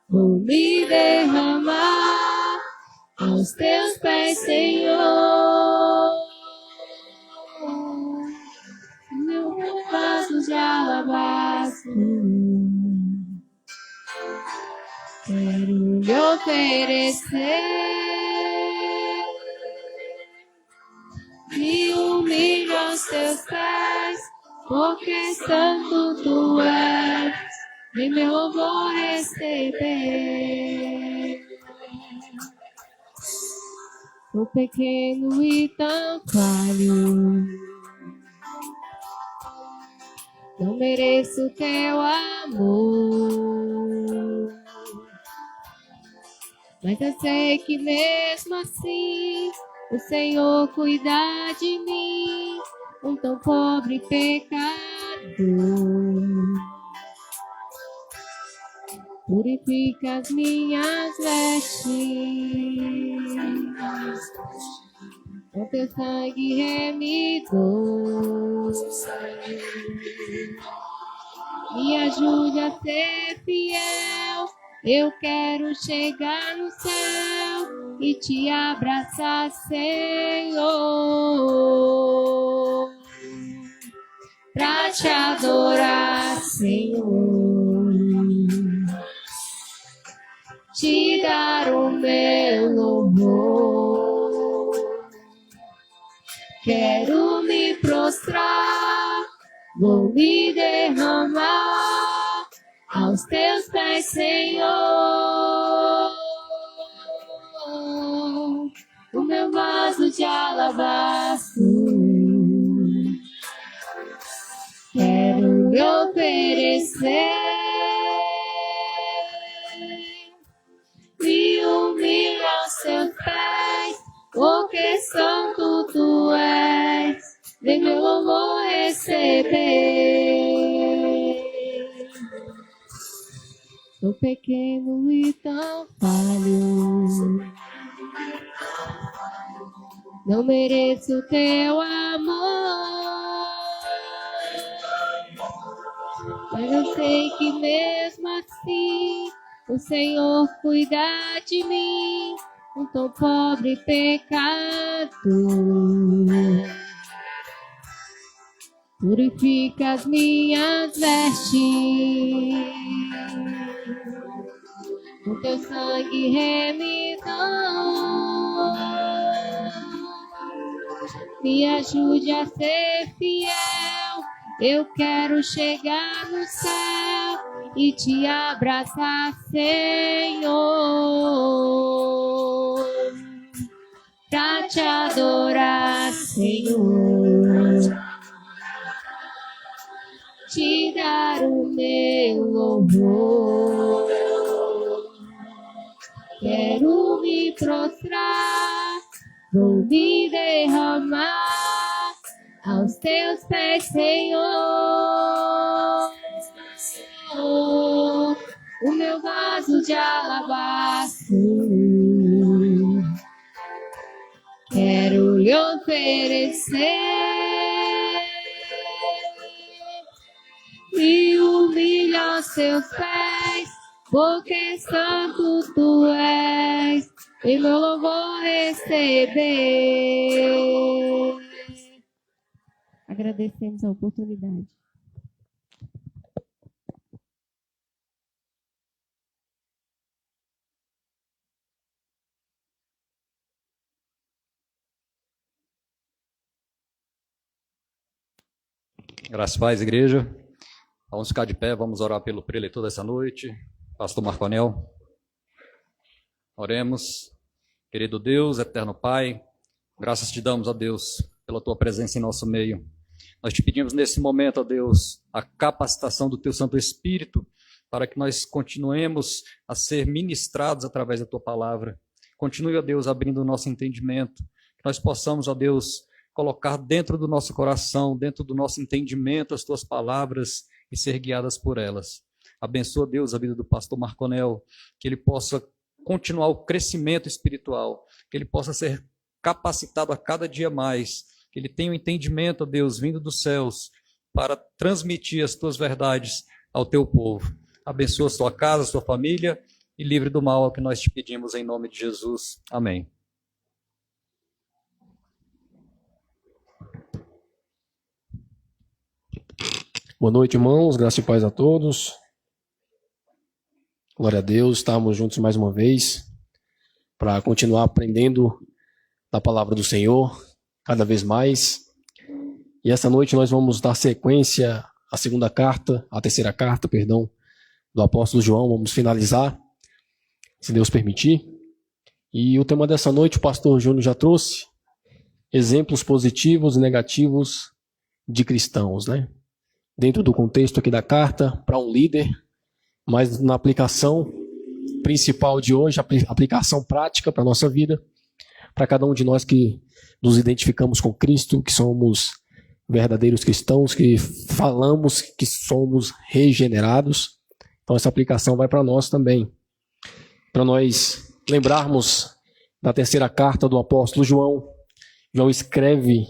S2: vou me derramar aos teus pés, Senhor. Meu vaso de alabastro, quero lhe oferecer. Me humilho aos teus pés, porque santo tu és, e meu louvor receber. Sou pequeno e tão falho, não mereço teu amor, mas eu sei que mesmo assim o Senhor cuida de mim, um tão pobre pecador. Purifica as minhas vestes, com teu sangue remidor. Me ajude a ser fiel, eu quero chegar no céu e te abraçar, Senhor, pra te adorar, Senhor, te dar o meu louvor. Quero me prostrar, vou me derramar aos teus pés, Senhor. O meu vaso de alabastro, quero lhe oferecer. Me humilho aos teus pés, porque santo tu és, vem meu louvor receber. Sou pequeno e tão falho, não mereço teu amor, mas eu sei que mesmo assim o Senhor cuida de mim, um tão pobre pecador. Purifica as minhas vestes, com teu sangue remidor. Me ajude a ser fiel, eu quero chegar no céu e te abraçar, Senhor, pra te adorar, Senhor, te dar o meu louvor. Quero me prostrar, vou me derramar aos teus pés, Senhor. O meu vaso de alabastro, quero lhe oferecer. Me humilho aos teus pés, porque santo tu és, e meu louvor receber. Agradecemos a oportunidade.
S4: Graças a Deus, igreja. Vamos ficar de pé, vamos orar pelo preletor dessa noite, pastor Marconel. Oremos. Querido Deus, eterno Pai, graças te damos, ó Deus, pela tua presença em nosso meio. Nós te pedimos nesse momento, ó Deus, a capacitação do teu Santo Espírito para que nós continuemos a ser ministrados através da tua palavra. Continue, ó Deus, abrindo o nosso entendimento, que nós possamos, ó Deus, colocar dentro do nosso coração, dentro do nosso entendimento as tuas palavras e ser guiadas por elas. Abençoa, Deus, a vida do pastor Marconel, que ele possa continuar o crescimento espiritual, que ele possa ser capacitado a cada dia mais, que ele tenha um entendimento, ó Deus, vindo dos céus, para transmitir as tuas verdades ao teu povo. abençoa a sua casa, a sua família e livre do mal, é o que nós te pedimos em nome de Jesus. Amém.
S5: Boa noite, irmãos. Graça e paz a todos. Glória a Deus. Estamos juntos mais uma vez para continuar aprendendo da palavra do Senhor cada vez mais. E essa noite nós vamos dar sequência à terceira carta, do apóstolo João. Vamos finalizar, se Deus permitir. E o tema dessa noite o pastor Júnior já trouxe: exemplos positivos e negativos de cristãos, né? Dentro do contexto aqui da carta, para um líder, mas na aplicação principal de hoje, aplicação prática para a nossa vida, para cada um de nós que nos identificamos com Cristo, que somos verdadeiros cristãos, que falamos que somos regenerados. Então essa aplicação vai para nós também. Para nós lembrarmos da terceira carta do apóstolo João. João escreve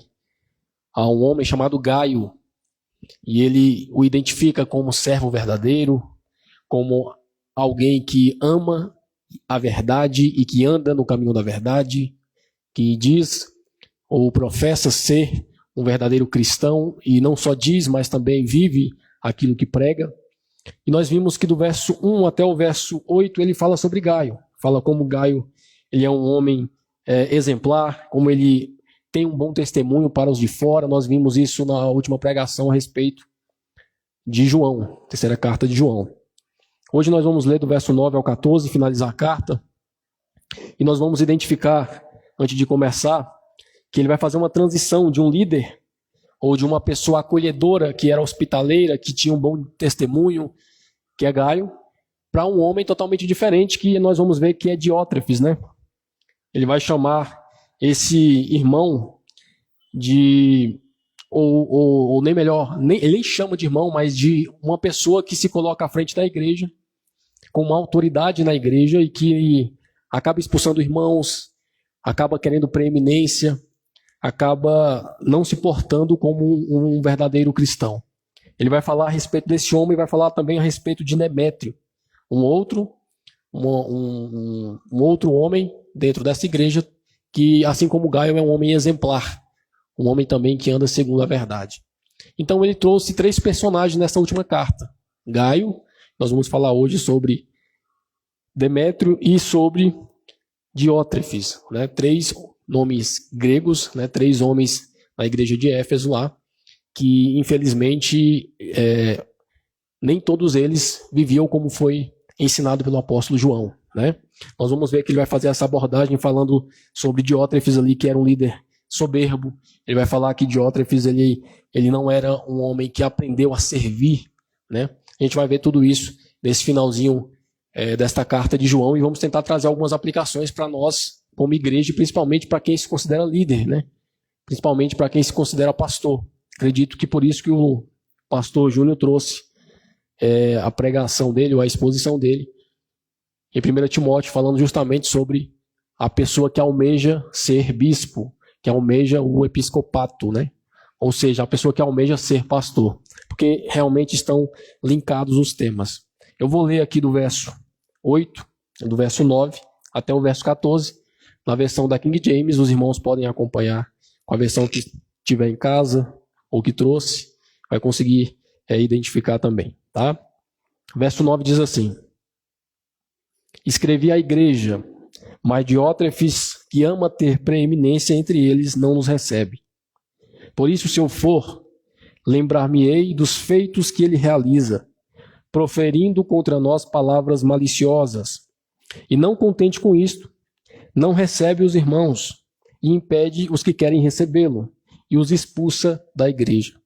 S5: a um homem chamado Gaio, e ele o identifica como servo verdadeiro, como alguém que ama a verdade e que anda no caminho da verdade, que diz ou professa ser um verdadeiro cristão, e não só diz, mas também vive aquilo que prega. E nós vimos que do verso 1 até o verso 8 ele fala sobre Gaio, fala como Gaio ele é um homem exemplar, como ele tem um bom testemunho para os de fora. Nós vimos isso na última pregação a respeito de João, terceira carta de João. Hoje nós vamos ler do verso 9 ao 14, finalizar a carta, e nós vamos identificar, antes de começar, que ele vai fazer uma transição de um líder, ou de uma pessoa acolhedora, que era hospitaleira, que tinha um bom testemunho, que é Gaio, para um homem totalmente diferente, que nós vamos ver que é Diótrefes, né? Ele vai chamar esse irmão ou nem melhor, ele nem chama de irmão, mas de uma pessoa que se coloca à frente da igreja, com uma autoridade na igreja, e que acaba expulsando irmãos, acaba querendo preeminência, acaba não se portando como um verdadeiro cristão. Ele vai falar a respeito desse homem, e vai falar também a respeito de Demétrio, um outro homem dentro dessa igreja, que, assim como Gaio, é um homem exemplar, um homem também que anda segundo a verdade. Então ele trouxe 3 personagens nessa última carta. Gaio, nós vamos falar hoje sobre Demétrio e sobre Diótrefes, né? 3 nomes gregos, né? 3 homens na igreja de Éfeso lá, que infelizmente nem todos eles viviam como foi ensinado pelo apóstolo João, né? Nós vamos ver que ele vai fazer essa abordagem falando sobre Diótrefes ali, que era um líder soberbo. Ele vai falar que Diótrefes ele não era um homem que aprendeu a servir, né? A gente vai ver tudo isso nesse finalzinho desta carta de João, e vamos tentar trazer algumas aplicações para nós como igreja, principalmente para quem se considera líder, né? Principalmente para quem se considera pastor. Acredito que por isso que o pastor Júnior trouxe a pregação dele, ou a exposição dele, em 1 Timóteo, falando justamente sobre a pessoa que almeja ser bispo, que almeja o episcopato, né? Ou seja, a pessoa que almeja ser pastor, porque realmente estão linkados os temas. Eu vou ler aqui do verso 8, do verso 9 até o verso 14, na versão da King James. Os irmãos podem acompanhar com a versão que tiver em casa ou que trouxe, vai conseguir identificar também, tá? Verso 9 diz assim: escrevi à igreja, mas Diótrefes, que ama ter preeminência entre eles, não nos recebe. Por isso, se eu for, lembrar-me-ei dos feitos que ele realiza, proferindo contra nós palavras maliciosas. E não contente com isto, não recebe os irmãos, e impede os que querem recebê-lo, e os expulsa da igreja.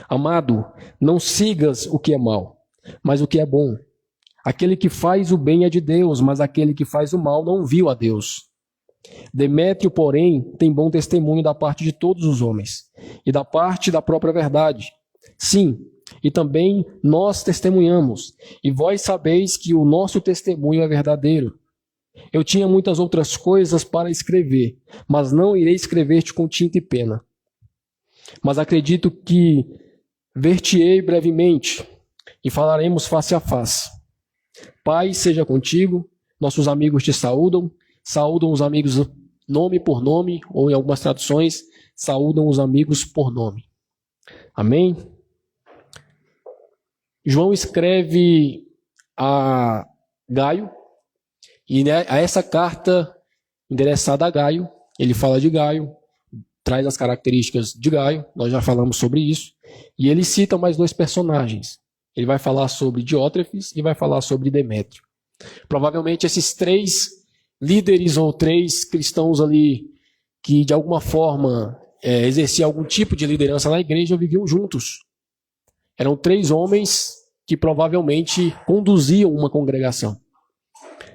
S5: Amado, não sigas o que é mal, mas o que é bom. Aquele que faz o bem é de Deus, mas aquele que faz o mal não viu a Deus. Demétrio, porém, tem bom testemunho da parte de todos os homens, e da parte da própria verdade. Sim, e também nós testemunhamos, e vós sabeis que o nosso testemunho é verdadeiro. Eu tinha muitas outras coisas para escrever, mas não irei escrever-te com tinta e pena. Mas acredito que ver-te-ei brevemente, e falaremos face a face. Paz seja contigo, nossos amigos te saúdam, saúdam os amigos nome por nome, ou em algumas traduções, saúdam os amigos por nome. Amém? João escreve a Gaio, e a essa carta endereçada a Gaio, ele fala de Gaio, traz as características de Gaio, nós já falamos sobre isso, e ele cita mais dois personagens. Ele vai falar sobre Diótrefes e vai falar sobre Demétrio. Provavelmente esses três líderes ou três cristãos ali que de alguma forma exerciam algum tipo de liderança na igreja viviam juntos. Eram três homens que provavelmente conduziam uma congregação.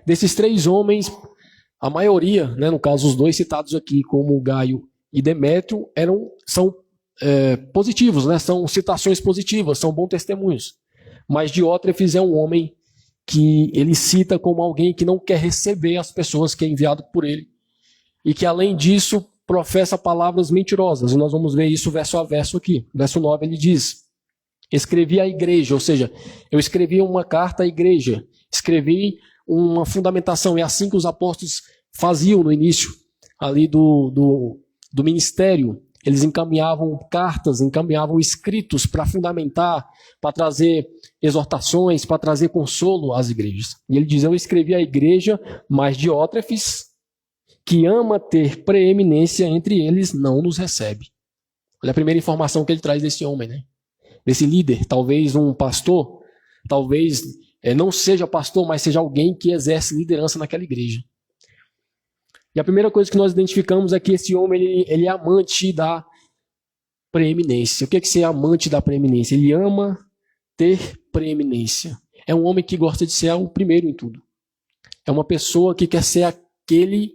S5: Desses três homens, a maioria, no caso os dois citados aqui como Gaio e Demétrio, são positivos, são citações positivas, são bons testemunhos. Mas Diótrefes é um homem que ele cita como alguém que não quer receber as pessoas que é enviado por ele. E que, além disso, professa palavras mentirosas. E nós vamos ver isso verso a verso aqui. Verso 9 ele diz: escrevi à igreja, ou seja, eu escrevi uma carta à igreja. Escrevi uma fundamentação. É assim que os apóstolos faziam no início ali do ministério. Eles encaminhavam cartas, encaminhavam escritos para fundamentar, para trazer exortações, para trazer consolo às igrejas. E ele diz: eu escrevi à igreja, mas Diótrefes, que ama ter preeminência entre eles, não nos recebe. Olha a primeira informação que ele traz desse homem, desse líder. Talvez um pastor, talvez não seja pastor, mas seja alguém que exerce liderança naquela igreja. E a primeira coisa que nós identificamos é que esse homem ele é amante da preeminência. O que é ser amante da preeminência? Ele ama ter preeminência. É um homem que gosta de ser o primeiro em tudo. É uma pessoa que quer ser aquele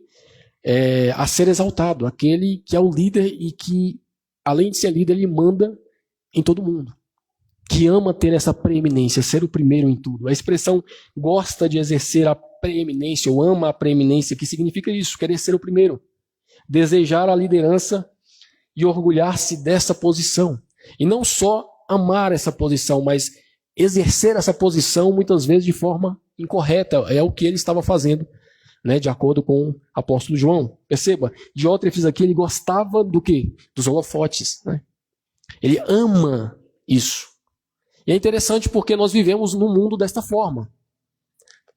S5: a ser exaltado, aquele que é o líder e que, além de ser líder, ele manda em todo mundo. Que ama ter essa preeminência, ser o primeiro em tudo. A expressão gosta de exercer a preeminência, ou ama a preeminência, que significa isso, querer ser o primeiro. Desejar a liderança e orgulhar-se dessa posição. E não só amar essa posição, mas exercer essa posição muitas vezes de forma incorreta. É o que ele estava fazendo, de acordo com o apóstolo João. Perceba, Diótrefes aqui, ele gostava do quê? Dos holofotes. Ele ama isso. E é interessante porque nós vivemos num mundo desta forma.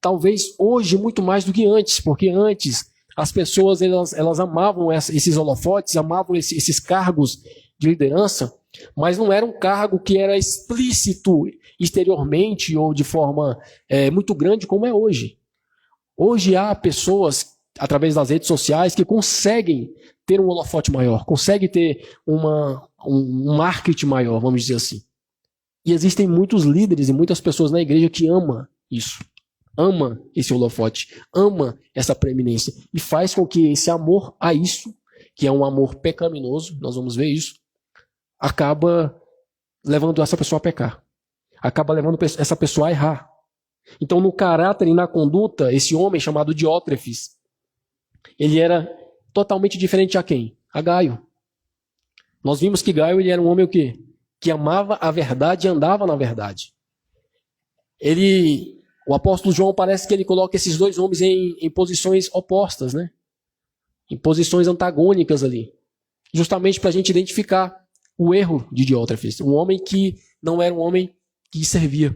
S5: Talvez hoje muito mais do que antes, porque antes as pessoas elas amavam esses holofotes, amavam esses cargos de liderança, mas não era um cargo que era explícito exteriormente ou de forma muito grande como é hoje. Hoje há pessoas, através das redes sociais, que conseguem ter um holofote maior, conseguem ter um marketing maior, vamos dizer assim. E existem muitos líderes e muitas pessoas na igreja que amam isso. Ama esse holofote, ama essa preeminência. E faz com que esse amor a isso, que é um amor pecaminoso, nós vamos ver isso, acaba levando essa pessoa a pecar. Acaba levando essa pessoa a errar. Então, no caráter e na conduta, esse homem chamado Diótrefes, ele era totalmente diferente a quem? A Gaio. Nós vimos que Gaio ele era um homem o quê? Que amava a verdade e andava na verdade. O apóstolo João parece que ele coloca esses dois homens em posições opostas, em posições antagônicas ali, justamente para a gente identificar o erro de Diótrefes, um homem que não era um homem que servia,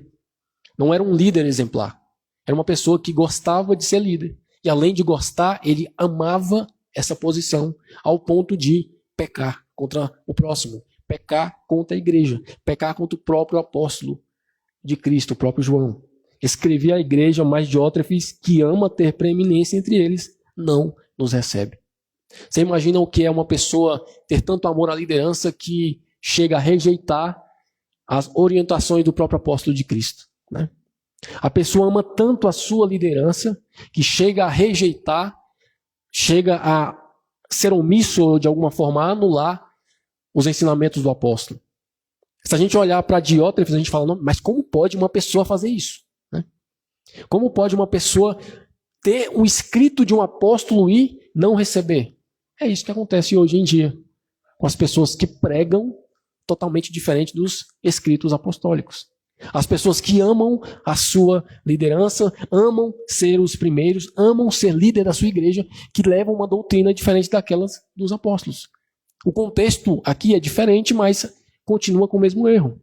S5: não era um líder exemplar, era uma pessoa que gostava de ser líder, e além de gostar, ele amava essa posição ao ponto de pecar contra o próximo, pecar contra a igreja, pecar contra o próprio apóstolo de Cristo, o próprio João. Escrevi à igreja, mas Diótrefes, que ama ter preeminência entre eles, não nos recebe. Você imagina o que é uma pessoa ter tanto amor à liderança que chega a rejeitar as orientações do próprio apóstolo de Cristo, A pessoa ama tanto a sua liderança que chega a rejeitar, chega a ser omisso ou de alguma forma a anular os ensinamentos do apóstolo. Se a gente olhar para Diótrefes, a gente fala, não, mas como pode uma pessoa fazer isso? Como pode uma pessoa ter o escrito de um apóstolo e não receber? É isso que acontece hoje em dia com as pessoas que pregam totalmente diferente dos escritos apostólicos. As pessoas que amam a sua liderança, amam ser os primeiros, amam ser líder da sua igreja, que levam uma doutrina diferente daquelas dos apóstolos. O contexto aqui é diferente, mas continua com o mesmo erro.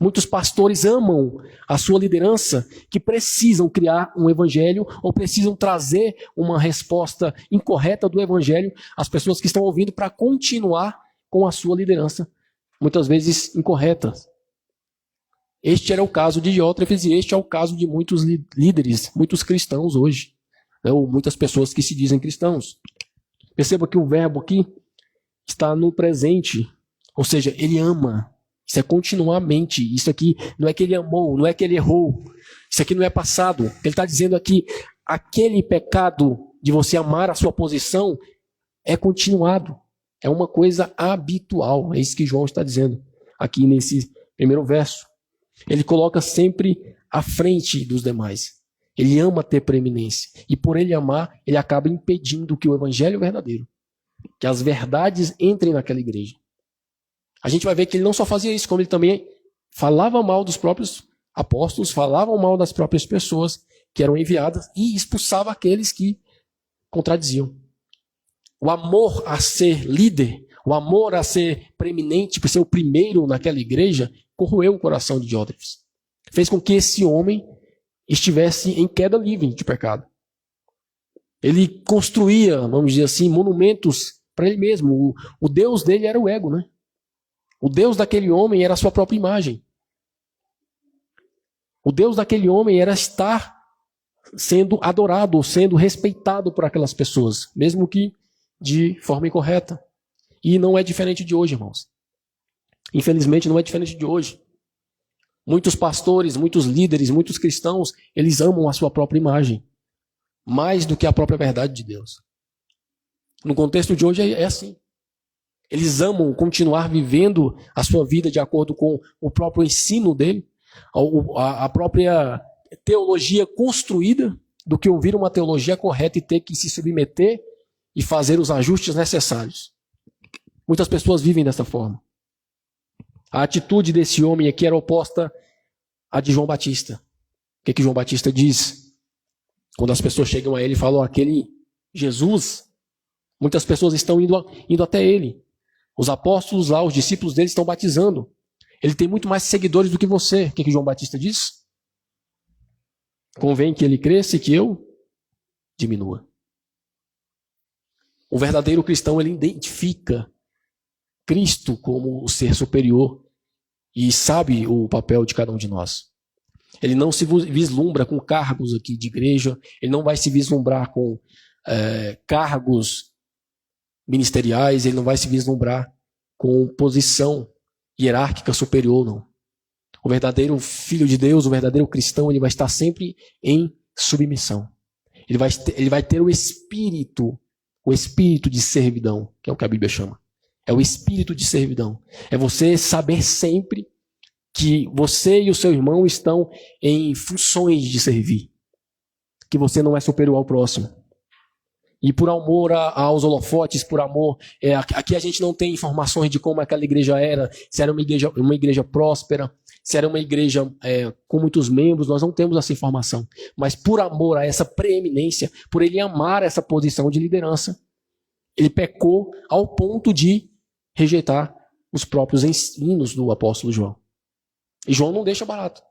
S5: Muitos pastores amam a sua liderança, que precisam criar um evangelho ou precisam trazer uma resposta incorreta do evangelho às pessoas que estão ouvindo para continuar com a sua liderança, muitas vezes incorreta. Este era o caso de Diótrefes e este é o caso de muitos líderes, muitos cristãos hoje, né, ou muitas pessoas que se dizem cristãos. Perceba que o verbo aqui está no presente, ou seja, ele ama. Isso é continuamente. Isso aqui não é que ele amou, não é que ele errou. Isso aqui não é passado. Ele está dizendo aqui, aquele pecado de você amar a sua posição é continuado. É uma coisa habitual. É isso que João está dizendo aqui nesse primeiro verso. Ele coloca sempre à frente dos demais. Ele ama ter preeminência. E por ele amar, ele acaba impedindo que o evangelho verdadeiro, que as verdades entrem naquela igreja. A gente vai ver que ele não só fazia isso, como ele também falava mal dos próprios apóstolos, falava mal das próprias pessoas que eram enviadas e expulsava aqueles que contradiziam. O amor a ser líder, o amor a ser preeminente, por ser o primeiro naquela igreja, corroeu o coração de Diótrefes. Fez com que esse homem estivesse em queda livre de pecado. Ele construía, vamos dizer assim, monumentos para ele mesmo. O Deus dele era o ego, né? O Deus daquele homem era a sua própria imagem. O Deus daquele homem era estar sendo adorado, sendo respeitado por aquelas pessoas, mesmo que de forma incorreta. E não é diferente de hoje, irmãos. Infelizmente, não é diferente de hoje. Muitos pastores, muitos líderes, muitos cristãos, eles amam a sua própria imagem, mais do que a própria verdade de Deus. No contexto de hoje é assim. Eles amam continuar vivendo a sua vida de acordo com o próprio ensino dele, a própria teologia construída, do que ouvir uma teologia correta e ter que se submeter e fazer os ajustes necessários. Muitas pessoas vivem dessa forma. A atitude desse homem aqui era oposta à de João Batista. O que João Batista diz? Quando as pessoas chegam a ele e falam, aquele Jesus, muitas pessoas estão indo até ele. Os apóstolos lá, os discípulos dele estão batizando. Ele tem muito mais seguidores do que você. O que João Batista diz? Convém que ele cresça e que eu diminua. O verdadeiro cristão, ele identifica Cristo como o ser superior e sabe o papel de cada um de nós. Ele não se vislumbra com cargos aqui de igreja, ele não vai se vislumbrar com cargos ministeriais, ele não vai se vislumbrar com posição hierárquica superior, não. O verdadeiro filho de Deus, o verdadeiro cristão, ele vai estar sempre em submissão. Ele vai ter o espírito de servidão, que é o que a Bíblia chama. É o espírito de servidão. É você saber sempre que você e o seu irmão estão em funções de servir. Que você não é superior ao próximo. E por amor aos holofotes, por amor... aqui a gente não tem informações de como aquela igreja era, se era uma igreja próspera, se era uma igreja com muitos membros, nós não temos essa informação. Mas por amor a essa preeminência, por ele amar essa posição de liderança, ele pecou ao ponto de rejeitar os próprios ensinos do apóstolo João. E João não deixa barato.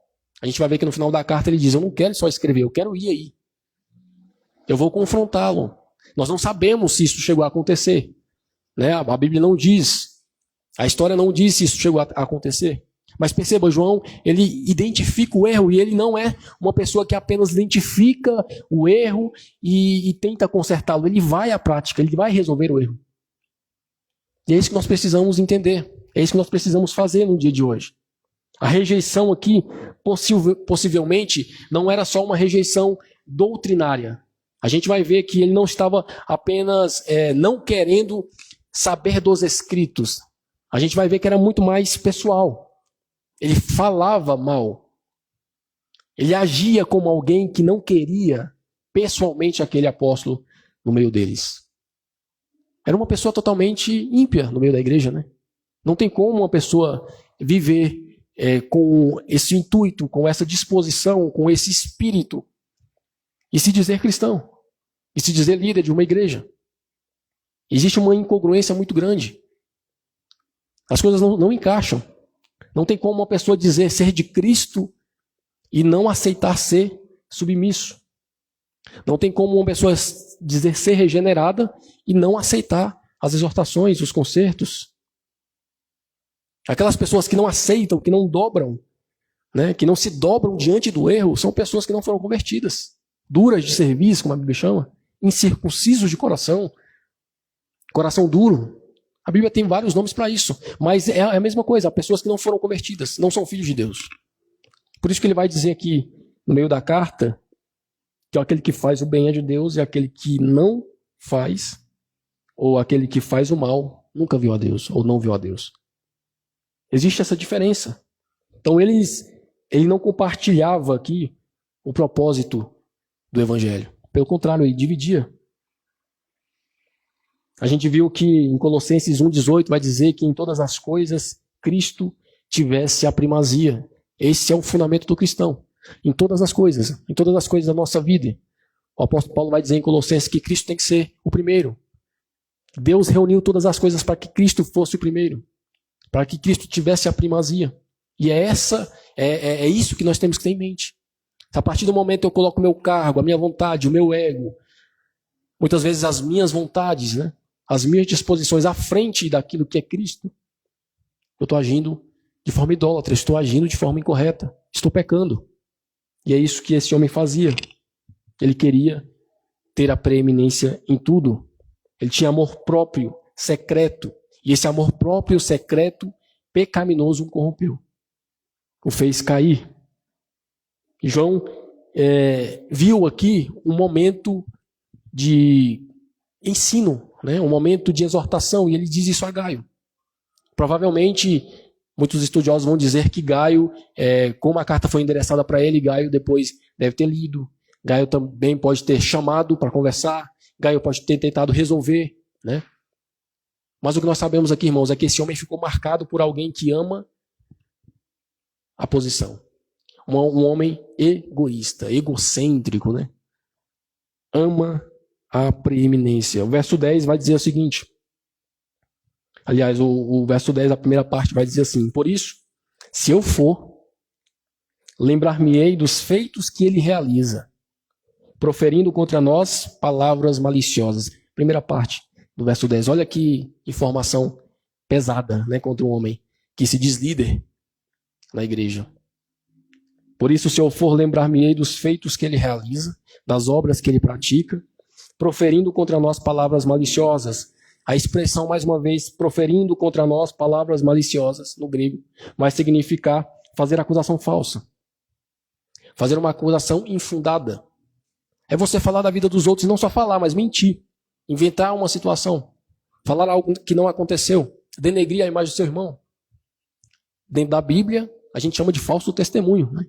S5: A gente vai ver que no final da carta ele diz, eu não quero só escrever, eu quero ir aí. Eu vou confrontá-lo. Nós não sabemos se isso chegou a acontecer. Né? A Bíblia não diz, a história não diz se isso chegou a acontecer. Mas perceba, João, ele identifica o erro e ele não é uma pessoa que apenas identifica o erro e tenta consertá-lo. Ele vai à prática, ele vai resolver o erro. E é isso que nós precisamos entender. É isso que nós precisamos fazer no dia de hoje. A rejeição aqui, possivelmente, não era só uma rejeição doutrinária. A gente vai ver que ele não estava apenas não querendo saber dos escritos. A gente vai ver que era muito mais pessoal. Ele falava mal. Ele agia como alguém que não queria pessoalmente aquele apóstolo no meio deles. Era uma pessoa totalmente ímpia no meio da igreja, né? Não tem como uma pessoa viver com esse intuito, com essa disposição, com esse espírito, e se dizer cristão, e se dizer líder de uma igreja. Existe uma incongruência muito grande. As coisas não encaixam. Não tem como uma pessoa dizer ser de Cristo e não aceitar ser submisso. Não tem como uma pessoa dizer ser regenerada e não aceitar as exortações, os consertos. Aquelas pessoas que não aceitam, que não dobram, né, que não se dobram diante do erro, são pessoas que não foram convertidas. Duras de serviço, como a Bíblia chama. Incircuncisos de coração. Coração duro. A Bíblia tem vários nomes para isso. Mas é a mesma coisa. Pessoas que não foram convertidas, não são filhos de Deus. Por isso que ele vai dizer aqui, no meio da carta, que aquele que faz o bem é de Deus e aquele que não faz, ou aquele que faz o mal, nunca viu a Deus, ou não viu a Deus. Existe essa diferença. Então ele não compartilhava aqui o propósito do Evangelho. Pelo contrário, ele dividia. A gente viu que em Colossenses 1,18 vai dizer que em todas as coisas Cristo tivesse a primazia. Esse é o fundamento do cristão. Em todas as coisas da nossa vida. O apóstolo Paulo vai dizer em Colossenses que Cristo tem que ser o primeiro. Deus reuniu todas as coisas para que Cristo fosse o primeiro. Para que Cristo tivesse a primazia. E é isso que nós temos que ter em mente. A partir do momento que eu coloco o meu cargo, a minha vontade, o meu ego, muitas vezes as minhas vontades, né, as minhas disposições à frente daquilo que é Cristo, eu estou agindo de forma idólatra, estou agindo de forma incorreta, estou pecando. E é isso que esse homem fazia. Ele queria ter a preeminência em tudo. Ele tinha amor próprio, secreto. E esse amor próprio, secreto, pecaminoso, o corrompeu. O fez cair. E João viu aqui um momento de ensino, né? Um momento de exortação, e ele diz isso a Gaio. Provavelmente, muitos estudiosos vão dizer que Gaio, como a carta foi endereçada para ele, Gaio depois deve ter lido. Gaio também pode ter chamado para conversar. Gaio pode ter tentado resolver, né? Mas o que nós sabemos aqui, irmãos, é que esse homem ficou marcado por alguém que ama a posição. Um homem egoísta, egocêntrico, né? Ama a preeminência. O verso 10 vai dizer o seguinte. Aliás, o verso 10, a primeira parte, vai dizer assim: por isso, se eu for, lembrar-me-ei dos feitos que ele realiza, proferindo contra nós palavras maliciosas. Primeira parte do verso 10. Olha que informação pesada, né, contra um homem que se diz líder na igreja. Por isso, se eu for, lembrar-me-ei dos feitos que ele realiza, das obras que ele pratica, proferindo contra nós palavras maliciosas. A expressão, mais uma vez, proferindo contra nós palavras maliciosas, no grego, vai significar fazer acusação falsa. Fazer uma acusação infundada. É você falar da vida dos outros, e não só falar, mas mentir. Inventar uma situação. Falar algo que não aconteceu. Denegrir a imagem do seu irmão. Dentro da Bíblia, a gente chama de falso testemunho, né?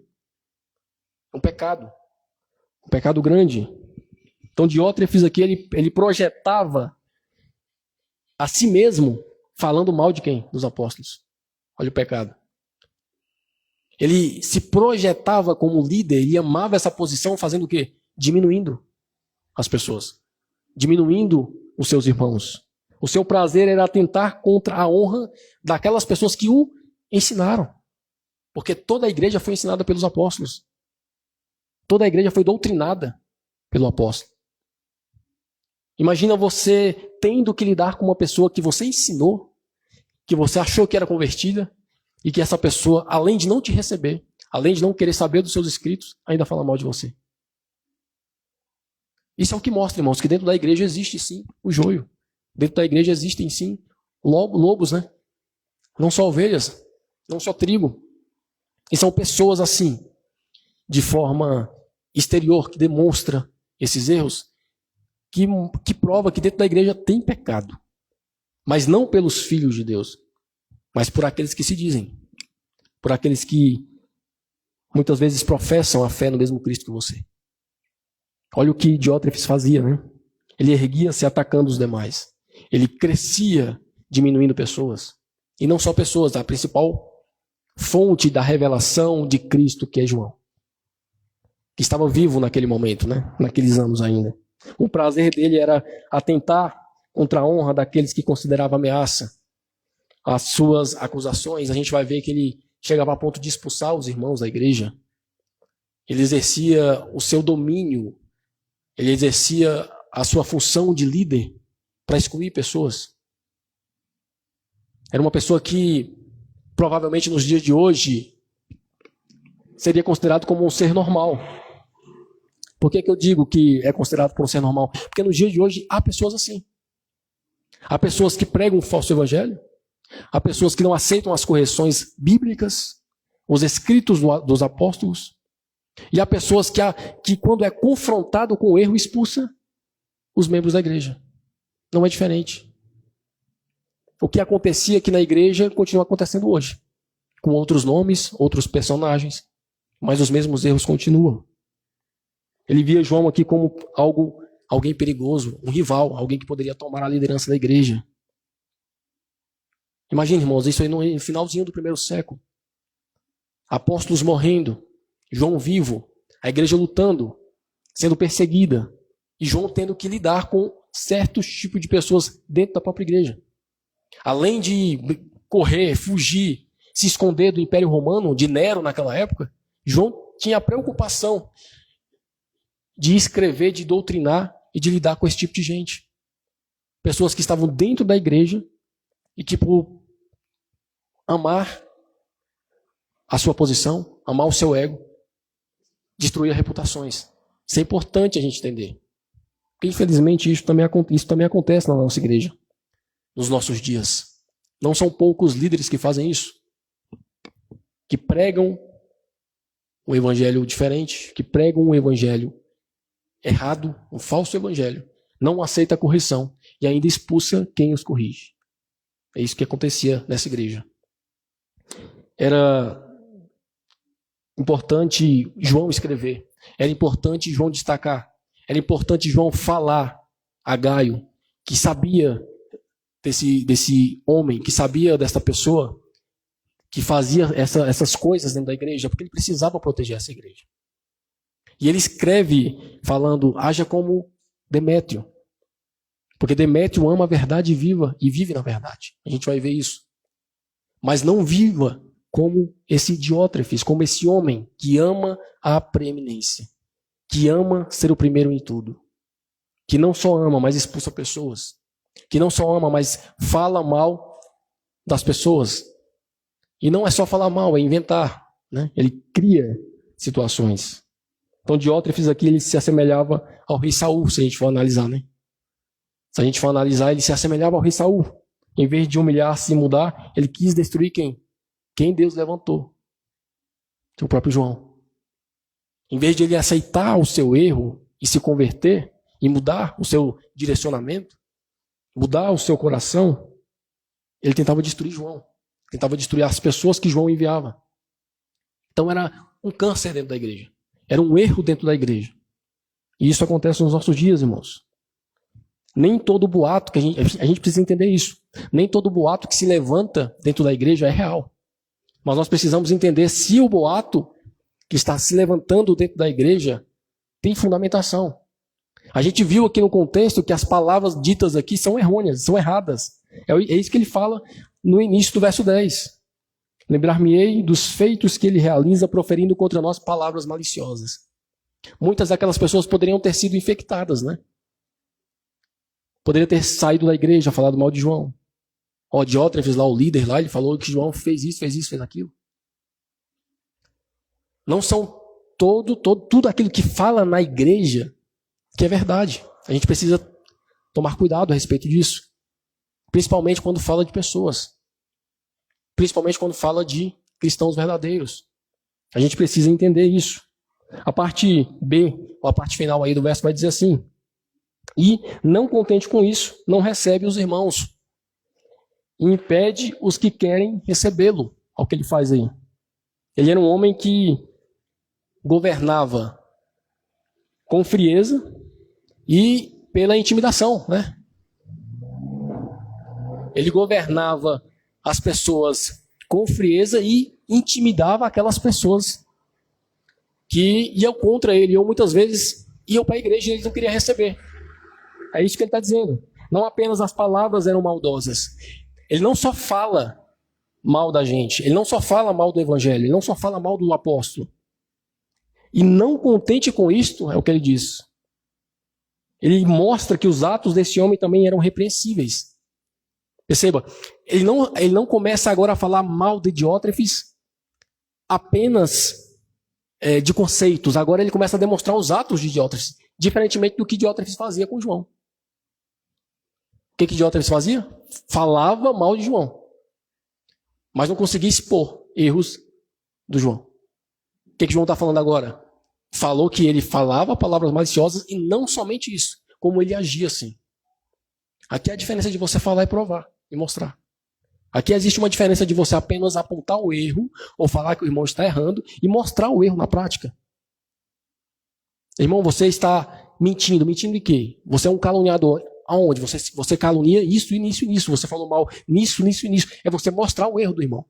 S5: Um pecado. Um pecado grande. Então, Diótrefes aqui, ele projetava a si mesmo, falando mal de quem? Dos apóstolos. Olha o pecado. Ele se projetava como líder, ele amava essa posição, fazendo o quê? Diminuindo as pessoas. Diminuindo os seus irmãos. O seu prazer era atentar contra a honra daquelas pessoas que o ensinaram. Porque toda a igreja foi ensinada pelos apóstolos. Toda a igreja foi doutrinada pelo apóstolo. Imagina você tendo que lidar com uma pessoa que você ensinou, que você achou que era convertida, e que essa pessoa, além de não te receber, além de não querer saber dos seus escritos, ainda fala mal de você. Isso é o que mostra, irmãos, que dentro da igreja existe sim o joio. Dentro da igreja existem sim lobos, né? Não só ovelhas, não só trigo. E são pessoas assim, de forma exterior, que demonstra esses erros, que prova que dentro da igreja tem pecado. Mas não pelos filhos de Deus, mas por aqueles que se dizem. Por aqueles que muitas vezes professam a fé no mesmo Cristo que você. Olha o que Diótrefes fazia, né? Ele erguia-se atacando os demais. Ele crescia diminuindo pessoas. E não só pessoas, a principal fonte da revelação de Cristo, que é João, que estava vivo naquele momento, né? Naqueles anos ainda. O prazer dele era atentar contra a honra daqueles que consideravam ameaça as suas acusações. A gente vai ver que ele chegava a ponto de expulsar os irmãos da igreja. Ele exercia o seu domínio, ele exercia a sua função de líder para excluir pessoas. Era uma pessoa que, provavelmente nos dias de hoje, seria considerado como um ser normal. Por que eu digo que é considerado como um ser normal? Porque nos dias de hoje há pessoas assim. Há pessoas que pregam um falso evangelho, há pessoas que não aceitam as correções bíblicas, os escritos dos apóstolos, e há pessoas que quando é confrontado com o erro, expulsa os membros da igreja. Não é diferente. O que acontecia aqui na igreja continua acontecendo hoje, com outros nomes, outros personagens, mas os mesmos erros continuam. Ele via João aqui como alguém perigoso, um rival, alguém que poderia tomar a liderança da igreja. Imagine, irmãos, isso aí no finalzinho do primeiro século. Apóstolos morrendo, João vivo, a igreja lutando, sendo perseguida, e João tendo que lidar com certos tipos de pessoas dentro da própria igreja. Além de correr, fugir, se esconder do Império Romano, de Nero naquela época, João tinha a preocupação de escrever, de doutrinar e de lidar com esse tipo de gente. Pessoas que estavam dentro da igreja e, amar a sua posição, amar o seu ego, destruir reputações. Isso é importante a gente entender. Porque, infelizmente, isso também acontece na nossa igreja, nos nossos dias. Não são poucos líderes que fazem isso, que pregam um evangelho diferente, que pregam um evangelho errado, um falso evangelho, não aceita a correção e ainda expulsa quem os corrige. É isso que acontecia nessa igreja. Era importante João escrever, era importante João destacar, era importante João falar a Gaio, que sabia desse homem, que sabia dessa pessoa, que fazia essas coisas dentro da igreja, porque ele precisava proteger essa igreja. E ele escreve falando, haja como Demétrio. Porque Demétrio ama a verdade viva e vive na verdade. A gente vai ver isso. Mas não viva como esse Diótrefes, como esse homem que ama a preeminência, que ama ser o primeiro em tudo, que não só ama, mas expulsa pessoas, que não só ama, mas fala mal das pessoas. E não é só falar mal, é inventar, né? Ele cria situações. Então Diótrefes aqui ele se assemelhava ao rei Saul, se a gente for analisar, né? Se a gente for analisar, ele se assemelhava ao rei Saul. Em vez de humilhar-se e mudar, ele quis destruir quem? Quem Deus levantou. O próprio João. Em vez de ele aceitar o seu erro e se converter, e mudar o seu direcionamento, mudar o seu coração, ele tentava destruir João. Tentava destruir as pessoas que João enviava. Então era um câncer dentro da igreja. Era um erro dentro da igreja. E isso acontece nos nossos dias, irmãos. Nem todo boato, que a gente precisa entender isso. Nem todo boato que se levanta dentro da igreja é real. Mas nós precisamos entender se o boato que está se levantando dentro da igreja tem fundamentação. A gente viu aqui no contexto que as palavras ditas aqui são errôneas, são erradas. É isso que ele fala no início do verso 10. Lembrar-me-ei dos feitos que ele realiza proferindo contra nós palavras maliciosas. Muitas daquelas pessoas poderiam ter sido infectadas, né? Poderia ter saído da igreja, falado mal de João. O Diótrefes lá, o líder lá, ele falou que João fez isso, fez aquilo. Não são tudo aquilo que fala na igreja que é verdade. A gente precisa tomar cuidado a respeito disso. Principalmente quando fala de pessoas. Principalmente quando fala de cristãos verdadeiros. A gente precisa entender isso. A parte B, ou a parte final aí do verso vai dizer assim: e, não contente com isso, não recebe os irmãos, e impede os que querem recebê-lo. Olha o que ele faz aí. Ele era um homem que governava com frieza e pela intimidação, né? Ele governava as pessoas com frieza e intimidava aquelas pessoas que iam contra ele, ou muitas vezes iam para a igreja e eles não queriam receber. É isso que ele está dizendo. Não apenas as palavras eram maldosas. Ele não só fala mal da gente, ele não só fala mal do evangelho, ele não só fala mal do apóstolo. E não contente com isto, é o que ele diz. Ele mostra que os atos desse homem também eram repreensíveis. Perceba, ele não começa agora a falar mal de Diótrefes apenas de conceitos. Agora ele começa a demonstrar os atos de Diótrefes, diferentemente do que Diótrefes fazia com João. O que Diótrefes fazia? Falava mal de João, mas não conseguia expor erros do João. O que João está falando agora? Falou que ele falava palavras maliciosas e não somente isso, como ele agia assim. Aqui é a diferença de você falar e provar e mostrar. Aqui existe uma diferença de você apenas apontar o erro ou falar que o irmão está errando e mostrar o erro na prática. Irmão, você está mentindo. Mentindo de quê? Você é um caluniador. Aonde? Você calunia isso e nisso e nisso. Você falou mal nisso, nisso e nisso. É você mostrar o erro do irmão.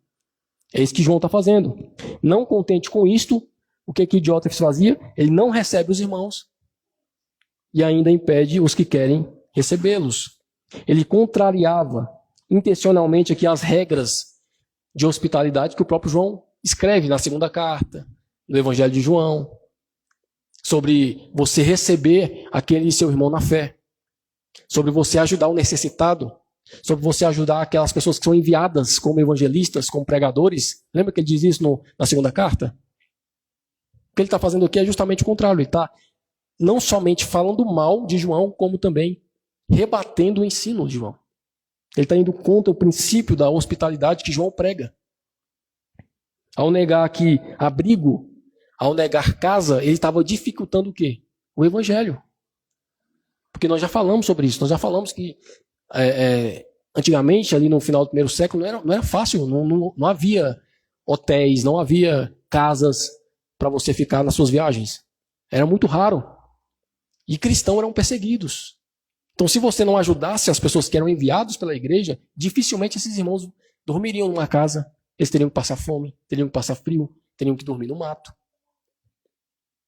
S5: É isso que João está fazendo. Não contente com isto, o que Diótrefes fazia? Ele não recebe os irmãos e ainda impede os que querem recebê-los. Ele contrariava intencionalmente aqui as regras de hospitalidade que o próprio João escreve na segunda carta, no Evangelho de João, sobre você receber aquele seu irmão na fé, sobre você ajudar o necessitado, sobre você ajudar aquelas pessoas que são enviadas como evangelistas, como pregadores. Lembra que ele diz isso na segunda carta? O que ele está fazendo aqui é justamente o contrário. Ele está não somente falando mal de João, como também rebatendo o ensino de João. Ele está indo contra o princípio da hospitalidade que João prega. Ao negar aqui abrigo, ao negar casa, ele estava dificultando o quê? O evangelho. Porque nós já falamos sobre isso. Nós já falamos que antigamente, ali no final do primeiro século, não era fácil. Não havia hotéis, não havia casas para você ficar nas suas viagens. Era muito raro. E cristãos eram perseguidos. Então, se você não ajudasse as pessoas que eram enviados pela igreja, dificilmente esses irmãos dormiriam numa casa. Eles teriam que passar fome, teriam que passar frio, teriam que dormir no mato.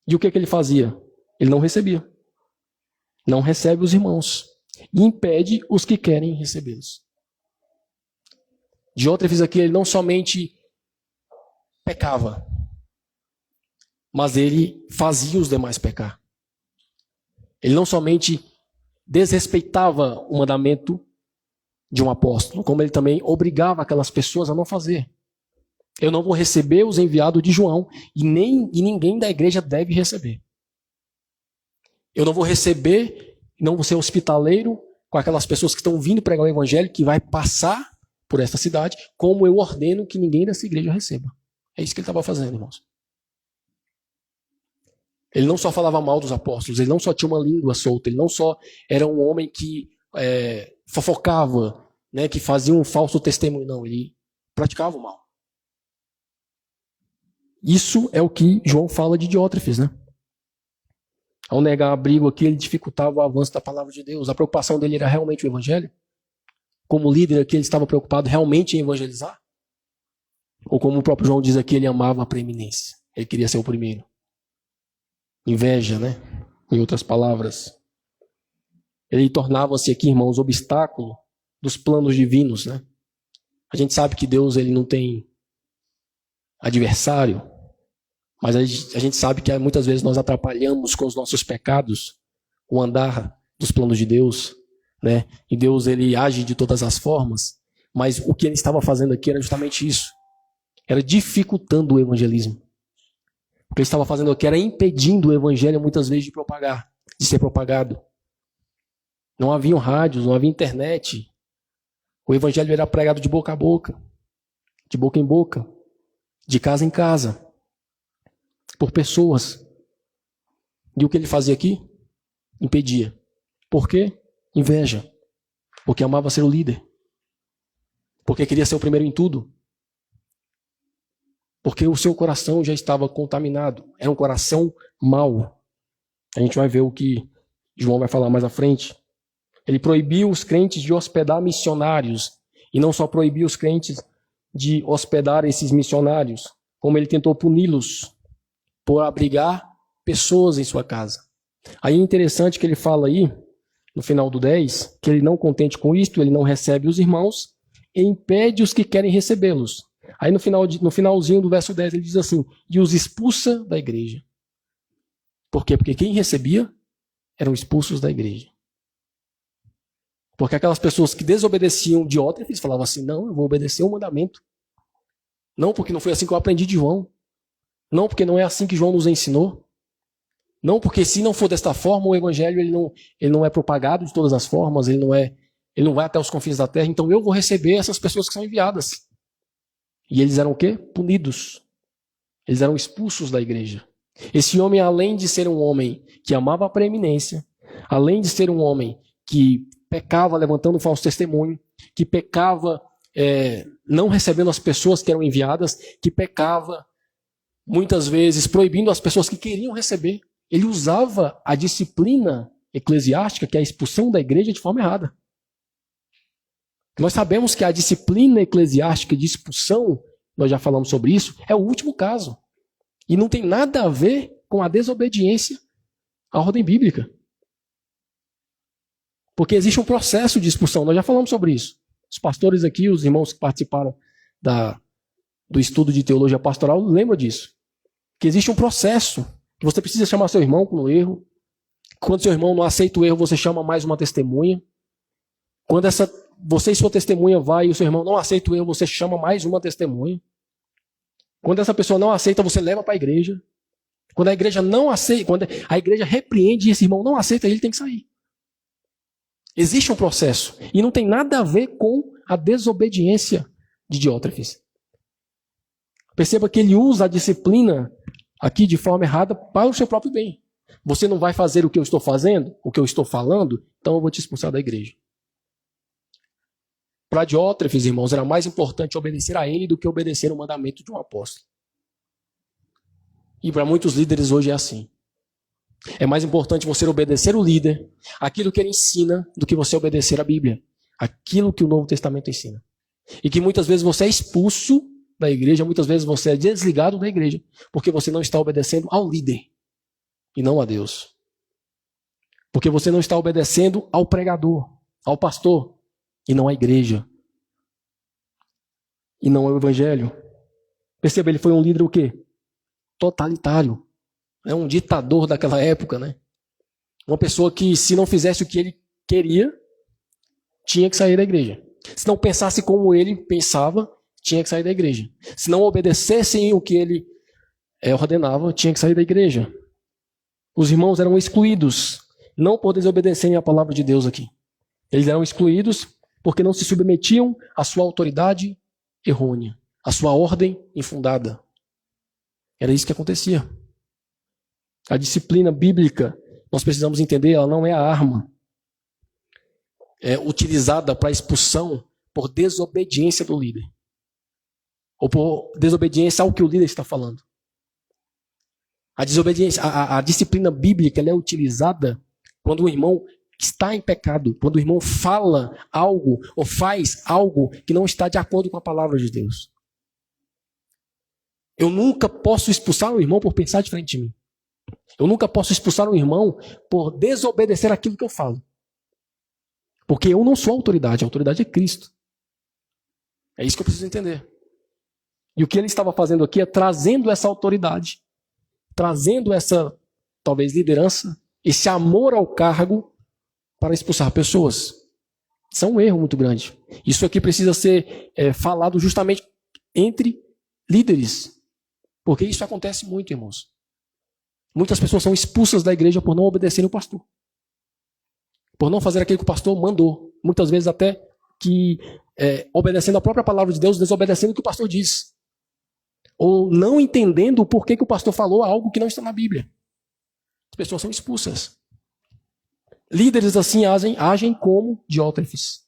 S5: E o que ele fazia? Ele não recebia. Não recebe os irmãos. E impede os que querem recebê-los. Diótrefes aqui, ele não somente pecava, mas ele fazia os demais pecar. Ele não somente desrespeitava o mandamento de um apóstolo, como ele também obrigava aquelas pessoas a não fazer. Eu não vou receber os enviados de João e ninguém da igreja deve receber. Eu não vou receber, não vou ser hospitaleiro com aquelas pessoas que estão vindo pregar o evangelho, que vai passar por esta cidade, como eu ordeno que ninguém dessa igreja receba. É isso que ele estava fazendo, irmãos. Ele não só falava mal dos apóstolos, ele não só tinha uma língua solta, ele não só era um homem que fofocava, né, que fazia um falso testemunho, não, ele praticava o mal. Isso é o que João fala de Diótrefes, né? Ao negar abrigo aqui, ele dificultava o avanço da palavra de Deus. A preocupação dele era realmente o evangelho? Como líder aqui, ele estava preocupado realmente em evangelizar? Ou como o próprio João diz aqui, ele amava a preeminência. Ele queria ser o primeiro. Inveja, né? Em outras palavras. Ele tornava-se aqui, irmãos, obstáculo dos planos divinos, né? A gente sabe que Deus ele não tem adversário, mas a gente sabe que muitas vezes nós atrapalhamos com os nossos pecados o andar dos planos de Deus, né? E Deus ele age de todas as formas, mas o que ele estava fazendo aqui era justamente isso. Era dificultando o evangelismo. O que ele estava fazendo aqui era impedindo o evangelho muitas vezes de ser propagado. Não havia rádios, não havia internet. O evangelho era pregado de boca a boca, de boca em boca, de casa em casa, por pessoas. E o que ele fazia aqui? Impedia. Por quê? Inveja. Porque amava ser o líder. Porque queria ser o primeiro em tudo. Porque o seu coração já estava contaminado. Era um coração mau. A gente vai ver o que João vai falar mais à frente. Ele proibiu os crentes de hospedar missionários. E não só proibiu os crentes de hospedar esses missionários, como ele tentou puni-los por abrigar pessoas em sua casa. Aí é interessante que ele fala aí, no final do 10, que ele não contente com isto, ele não recebe os irmãos e impede os que querem recebê-los. Aí no finalzinho do verso 10 ele diz assim, e os expulsa da igreja. Por quê? Porque quem recebia eram expulsos da igreja. Porque aquelas pessoas que desobedeciam Diótrefes falavam assim, não, eu vou obedecer o mandamento. Não, porque não foi assim que eu aprendi de João. Não, porque não é assim que João nos ensinou. Não, porque se não for desta forma, o evangelho ele não é propagado de todas as formas, ele não vai até os confins da terra, então eu vou receber essas pessoas que são enviadas. E eles eram o quê? Punidos. Eles eram expulsos da igreja. Esse homem, além de ser um homem que amava a preeminência, além de ser um homem que pecava levantando um falso testemunho, que pecava não recebendo as pessoas que eram enviadas, que pecava muitas vezes proibindo as pessoas que queriam receber. Ele usava a disciplina eclesiástica, que é a expulsão da igreja, de forma errada. Nós sabemos que a disciplina eclesiástica de expulsão, nós já falamos sobre isso, é o último caso. E não tem nada a ver com a desobediência à ordem bíblica. Porque existe um processo de expulsão, nós já falamos sobre isso. Os pastores aqui, os irmãos que participaram do estudo de teologia pastoral, lembram disso. Que existe um processo, que você precisa chamar seu irmão com o erro. Quando seu irmão não aceita o erro, você chama mais uma testemunha. Quando você e sua testemunha vai e o seu irmão não aceita o erro, você chama mais uma testemunha. Quando essa pessoa não aceita, você leva para a igreja. Quando a igreja não aceita, quando a igreja repreende e esse irmão não aceita, ele tem que sair. Existe um processo. E não tem nada a ver com a desobediência de Diótrefes. Perceba que ele usa a disciplina aqui de forma errada para o seu próprio bem. Você não vai fazer o que eu estou fazendo, o que eu estou falando, então eu vou te expulsar da igreja. Para Diótrefes, irmãos, era mais importante obedecer a ele do que obedecer o mandamento de um apóstolo. E para muitos líderes hoje é assim. É mais importante você obedecer o líder, aquilo que ele ensina, do que você obedecer a Bíblia. Aquilo que o Novo Testamento ensina. E que muitas vezes você é expulso da igreja, muitas vezes você é desligado da igreja, porque você não está obedecendo ao líder e não a Deus. Porque você não está obedecendo ao pregador, ao pastor, e não à igreja. E não ao evangelho. Perceba, ele foi um líder o quê? Totalitário. É um ditador daquela época, né? Uma pessoa que, se não fizesse o que ele queria, tinha que sair da igreja. Se não pensasse como ele pensava, tinha que sair da igreja. Se não obedecessem o que ele ordenava, tinha que sair da igreja. Os irmãos eram excluídos, não por desobedecerem a palavra de Deus aqui. Eles eram excluídos porque não se submetiam à sua autoridade errônea, à sua ordem infundada. Era isso que acontecia. A disciplina bíblica, nós precisamos entender, ela não é a arma utilizada para expulsão por desobediência do líder. Ou por desobediência ao que o líder está falando. A desobediência, a disciplina bíblica, ela é utilizada quando o irmão está em pecado, quando o irmão fala algo ou faz algo que não está de acordo com a palavra de Deus. Eu nunca posso expulsar um irmão por pensar diferente de mim. Eu nunca posso expulsar um irmão por desobedecer aquilo que eu falo. Porque eu não sou a autoridade é Cristo. É isso que eu preciso entender. E o que ele estava fazendo aqui é trazendo essa autoridade, trazendo essa, talvez, liderança, esse amor ao cargo para expulsar pessoas. Isso é um erro muito grande. Isso aqui precisa ser falado justamente entre líderes. Porque isso acontece muito, irmãos. Muitas pessoas são expulsas da igreja por não obedecerem o pastor. Por não fazer aquilo que o pastor mandou. Muitas vezes até que obedecendo a própria palavra de Deus, desobedecendo o que o pastor diz. Ou não entendendo o porquê que o pastor falou algo que não está na Bíblia. As pessoas são expulsas. Líderes assim agem como Diótrefes.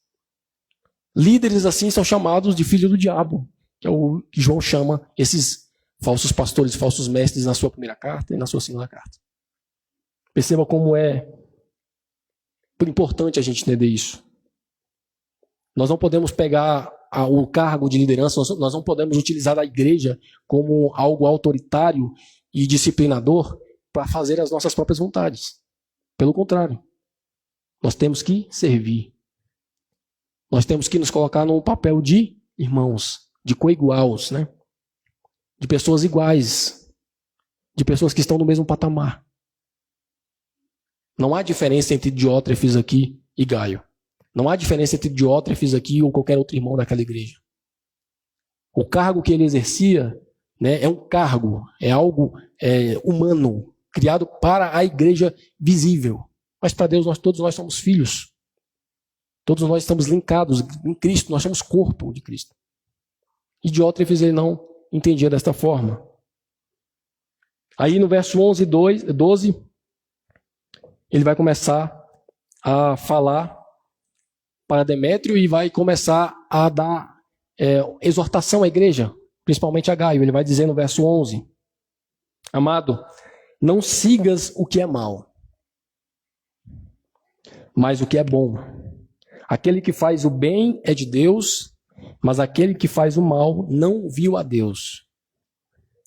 S5: Líderes assim são chamados de filhos do diabo, que é o que João chama esses falsos pastores, falsos mestres na sua primeira carta e na sua segunda carta. Perceba como é importante a gente entender isso. Nós não podemos pegar o cargo de liderança, nós não podemos utilizar a igreja como algo autoritário e disciplinador para fazer as nossas próprias vontades. Pelo contrário, nós temos que servir. Nós temos que nos colocar num papel de irmãos, de coiguaus, né? De pessoas iguais, de pessoas que estão no mesmo patamar. Não há diferença entre Diótrefes aqui e Gaio. Não há diferença entre Diótrefes aqui ou qualquer outro irmão daquela igreja. O cargo que ele exercia, né, é um cargo, é algo humano, criado para a igreja visível. Mas para Deus, todos nós somos filhos. Todos nós estamos linkados em Cristo, nós somos corpo de Cristo. E Diótrefes ele não entendia desta forma. Aí no verso 11 e 12, ele vai começar a falar para Demétrio e vai começar a dar exortação à igreja, principalmente a Gaio. Ele vai dizer no verso 11: Amado, não sigas o que é mal, mas o que é bom. Aquele que faz o bem é de Deus, mas aquele que faz o mal não viu a Deus.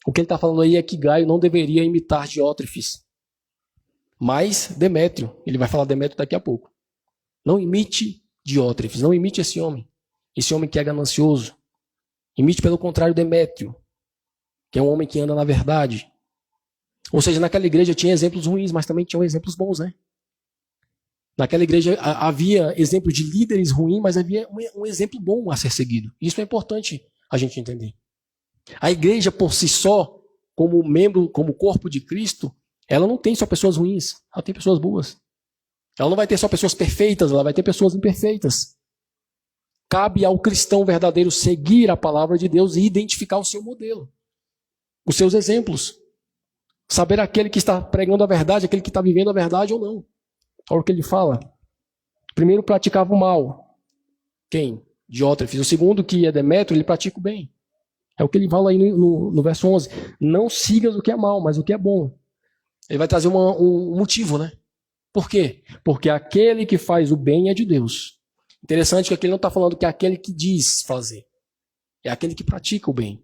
S5: O que ele está falando aí é que Gaio não deveria imitar Diótrefes, mas Demétrio. Ele vai falar Demétrio daqui a pouco. Não imite Diótrefes, não imite esse homem que é ganancioso. Imite, pelo contrário, Demétrio, que é um homem que anda na verdade. Ou seja, naquela igreja tinha exemplos ruins, mas também tinham exemplos bons, né? Naquela igreja havia exemplos de líderes ruins, mas havia um exemplo bom a ser seguido. Isso é importante a gente entender. A igreja por si só, como membro, como corpo de Cristo, ela não tem só pessoas ruins, ela tem pessoas boas. Ela não vai ter só pessoas perfeitas, ela vai ter pessoas imperfeitas. Cabe ao cristão verdadeiro seguir a palavra de Deus e identificar o seu modelo, os seus exemplos. Saber aquele que está pregando a verdade, aquele que está vivendo a verdade ou não. Olha o que ele fala. Primeiro praticava o mal. Quem? Diótrefes. O segundo, que é Demétrio, ele pratica o bem. É o que ele fala aí no verso 11. Não sigas o que é mal, mas o que é bom. Ele vai trazer um motivo, né? Por quê? Porque aquele que faz o bem é de Deus. Interessante que aqui ele não está falando que é aquele que diz fazer. É aquele que pratica o bem.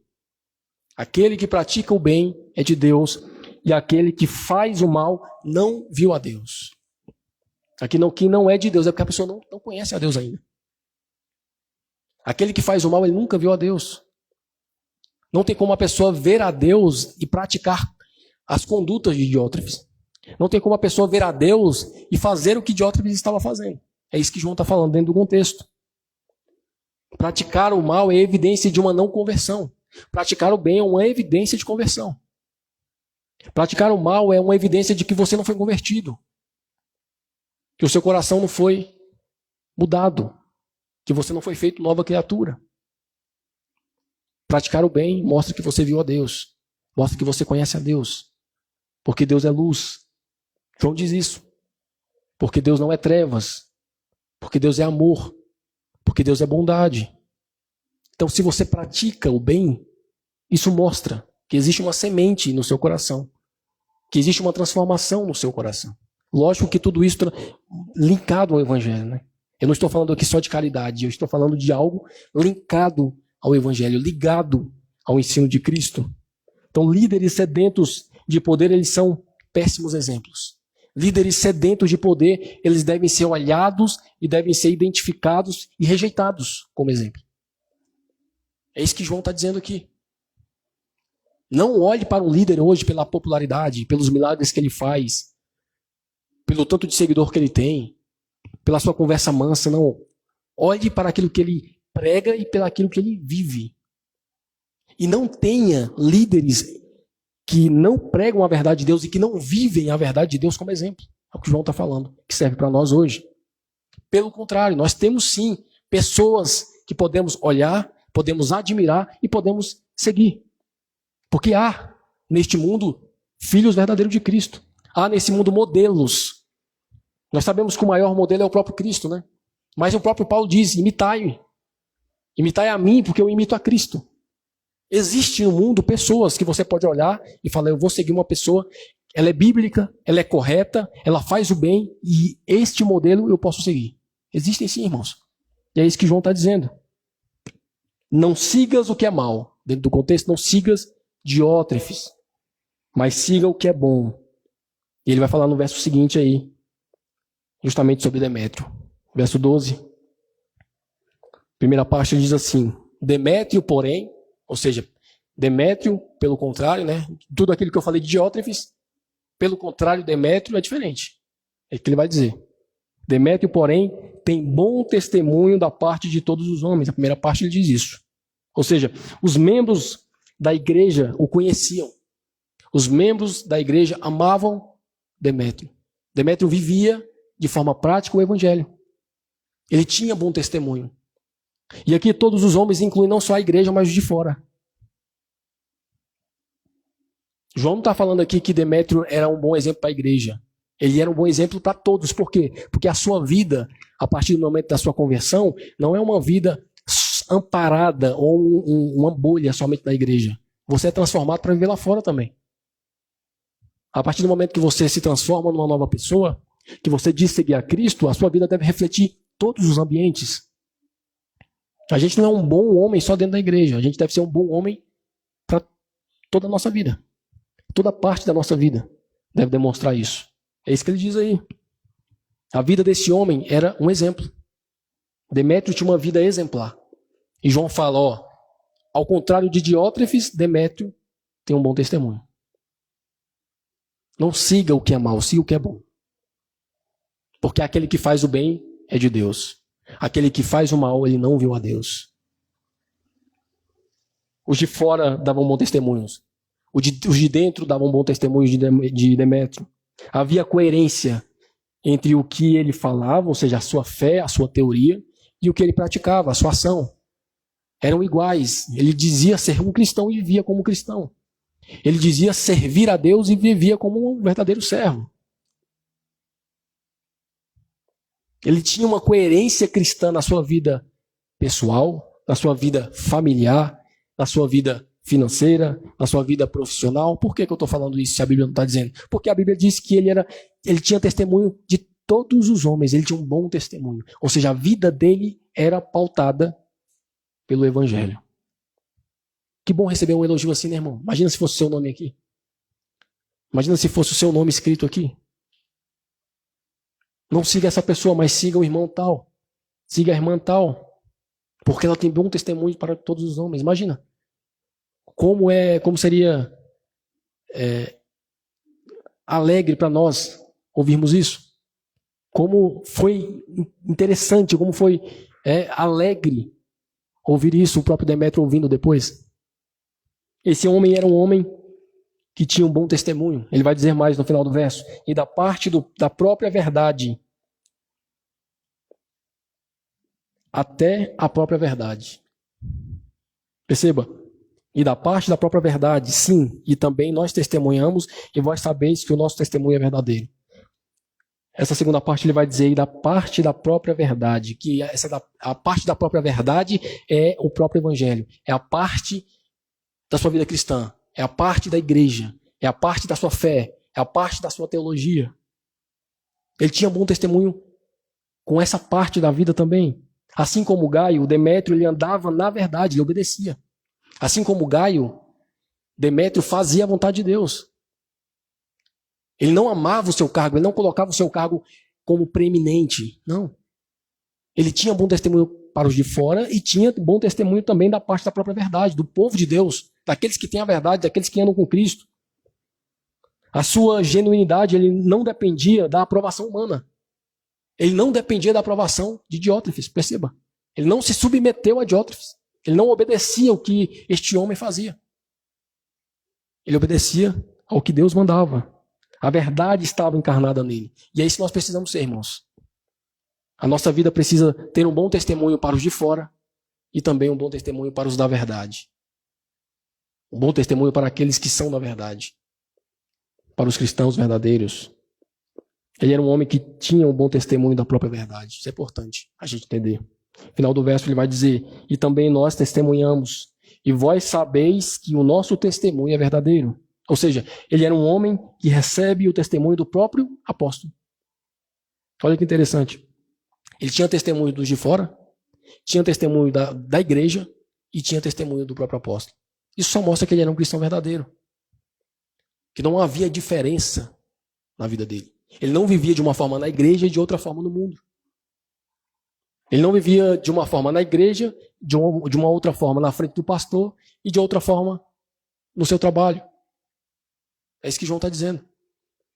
S5: Aquele que pratica o bem é de Deus. E aquele que faz o mal não viu a Deus. Aqui não, que não é de Deus, é porque a pessoa não conhece a Deus ainda. Aquele que faz o mal, ele nunca viu a Deus. Não tem como a pessoa ver a Deus e praticar as condutas de Diótrefes. Não tem como a pessoa ver a Deus e fazer o que Diótrefes estava fazendo. É isso que João está falando dentro do contexto. Praticar o mal é evidência de uma não conversão. Praticar o bem é uma evidência de conversão. Praticar o mal é uma evidência de que você não foi convertido. Que o seu coração não foi mudado. Que você não foi feito nova criatura. Praticar o bem mostra que você viu a Deus. Mostra que você conhece a Deus. Porque Deus é luz. João diz isso. Porque Deus não é trevas. Porque Deus é amor. Porque Deus é bondade. Então, se você pratica o bem, isso mostra que existe uma semente no seu coração. Que existe uma transformação no seu coração. Lógico que tudo isso linkado ao Evangelho, né? Eu não estou falando aqui só de caridade, eu estou falando de algo linkado ao Evangelho, ligado ao ensino de Cristo. Então, líderes sedentos de poder, eles são péssimos exemplos. Líderes sedentos de poder, eles devem ser olhados e devem ser identificados e rejeitados como exemplo. É isso que João está dizendo aqui. Não olhe para um líder hoje pela popularidade, pelos milagres que ele faz, pelo tanto de seguidor que ele tem, pela sua conversa mansa, não. Olhe para aquilo que ele prega e pelo aquilo que ele vive. E não tenha líderes que não pregam a verdade de Deus e que não vivem a verdade de Deus como exemplo. É o que João está falando, que serve para nós hoje. Pelo contrário, nós temos sim pessoas que podemos olhar, podemos admirar e podemos seguir. Porque há neste mundo filhos verdadeiros de Cristo. Há nesse mundo modelos. Nós sabemos que o maior modelo é o próprio Cristo, né? Mas o próprio Paulo diz, imitai-me. Imitai a mim, porque eu imito a Cristo. Existe no mundo pessoas que você pode olhar e falar, eu vou seguir uma pessoa, ela é bíblica, ela é correta, ela faz o bem, e este modelo eu posso seguir. Existem sim, irmãos. E é isso que João está dizendo. não sigas o que é mal. Dentro do contexto, não sigas Diótrefes, mas siga o que é bom. E ele vai falar no verso seguinte aí, justamente sobre Demétrio. Verso 12. Primeira parte ele diz assim: Demétrio, porém, ou seja, Demétrio, pelo contrário, né? Tudo aquilo que eu falei de Diótrefes, pelo contrário, Demétrio é diferente. É o que ele vai dizer. Demétrio, porém, tem bom testemunho da parte de todos os homens. A primeira parte ele diz isso. Ou seja, os membros da igreja o conheciam. Os membros da igreja amavam Demétrio. Demétrio vivia de forma prática o evangelho. Ele tinha bom testemunho. E aqui todos os homens incluem não só a igreja, mas os de fora. João não está falando aqui que Demétrio era um bom exemplo para a igreja. Ele era um bom exemplo para todos. Por quê? Porque a sua vida, a partir do momento da sua conversão, não é uma vida amparada ou uma bolha somente na igreja. Você é transformado para viver lá fora também. A partir do momento que você se transforma numa nova pessoa, que você diz seguir a Cristo, a sua vida deve refletir todos os ambientes. A gente não é um bom homem só dentro da igreja. A gente deve ser um bom homem para toda a nossa vida. Toda parte da nossa vida deve demonstrar isso. É isso que ele diz aí. A vida desse homem era um exemplo. Demétrio tinha uma vida exemplar. E João fala, ó, ao contrário de Diótrefes, Demétrio tem um bom testemunho. Não siga o que é mal, siga o que é bom. Porque aquele que faz o bem é de Deus. Aquele que faz o mal, ele não viu a Deus. Os de fora davam bom testemunho. Os de dentro davam bom testemunho de Demétrio. Havia coerência entre o que ele falava, ou seja, a sua fé, a sua teoria, e o que ele praticava, a sua ação. Eram iguais. Ele dizia ser um cristão e vivia como cristão. Ele dizia servir a Deus e vivia como um verdadeiro servo. Ele tinha uma coerência cristã na sua vida pessoal, na sua vida familiar, na sua vida financeira, na sua vida profissional. Por que eu estou falando isso se a Bíblia não está dizendo? Porque a Bíblia diz que ele tinha testemunho de todos os homens, ele tinha um bom testemunho. Ou seja, a vida dele era pautada pelo Evangelho. Que bom receber um elogio assim, né, irmão? Imagina se fosse o seu nome aqui. Imagina se fosse o seu nome escrito aqui. Não siga essa pessoa, mas siga o irmão tal. Siga a irmã tal. Porque ela tem bom testemunho para todos os homens. Imagina. Como seria alegre para nós ouvirmos isso. Como foi interessante, como foi alegre ouvir isso, o próprio Demétrio ouvindo depois. Esse homem era um homem que tinha um bom testemunho. Ele vai dizer mais no final do verso. E da parte da própria verdade, até a própria verdade. Perceba. E da parte da própria verdade, sim, e também nós testemunhamos, e vós sabeis que o nosso testemunho é verdadeiro. Essa segunda parte ele vai dizer, e da parte da própria verdade, que a parte da própria verdade é o próprio Evangelho, é a parte da sua vida cristã, é a parte da igreja, é a parte da sua fé, é a parte da sua teologia. Ele tinha bom testemunho com essa parte da vida também. Assim como Gaio, Demétrio, ele andava na verdade, ele obedecia. Assim como Gaio, Demétrio fazia a vontade de Deus. Ele não amava o seu cargo, ele não colocava o seu cargo como preeminente. Não. Ele tinha bom testemunho para os de fora e tinha bom testemunho também da parte da própria verdade, do povo de Deus, daqueles que têm a verdade, daqueles que andam com Cristo. A sua genuinidade, ele não dependia da aprovação humana. Ele não dependia da aprovação de Diótrefes, perceba. Ele não se submeteu a Diótrefes. Ele não obedecia ao que este homem fazia. Ele obedecia ao que Deus mandava. A verdade estava encarnada nele. E é isso que nós precisamos ser, irmãos. A nossa vida precisa ter um bom testemunho para os de fora e também um bom testemunho para os da verdade. Um bom testemunho para aqueles que são da verdade. Para os cristãos verdadeiros. Ele era um homem que tinha um bom testemunho da própria verdade. Isso é importante a gente entender. No final do verso ele vai dizer, e também nós testemunhamos, e vós sabeis que o nosso testemunho é verdadeiro. Ou seja, ele era um homem que recebe o testemunho do próprio apóstolo. Olha que interessante. Ele tinha testemunho dos de fora, tinha testemunho da igreja, e tinha testemunho do próprio apóstolo. Isso só mostra que ele era um cristão verdadeiro. Que não havia diferença na vida dele. Ele não vivia de uma forma na igreja e de outra forma no mundo. Ele não vivia de uma forma na igreja, de uma outra forma na frente do pastor e de outra forma no seu trabalho. É isso que João está dizendo.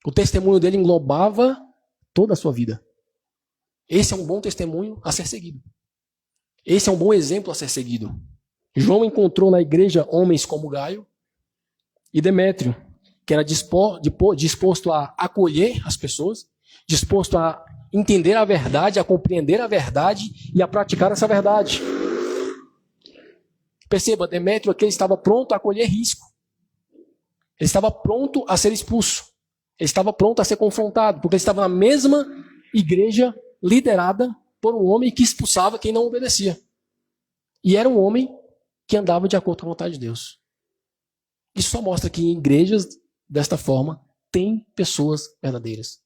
S5: O testemunho dele englobava toda a sua vida. Esse é um bom testemunho a ser seguido. Esse é um bom exemplo a ser seguido. João encontrou na igreja homens como Gaio e Demétrio, que era disposto a acolher as pessoas, disposto a entender a verdade, a compreender a verdade e a praticar essa verdade. Perceba, Demétrio aqui estava pronto a acolher risco. Ele estava pronto a ser expulso. Ele estava pronto a ser confrontado, porque ele estava na mesma igreja liderada por um homem que expulsava quem não obedecia. E era um homem que andava de acordo com a vontade de Deus. Isso só mostra que em igrejas desta forma tem pessoas verdadeiras.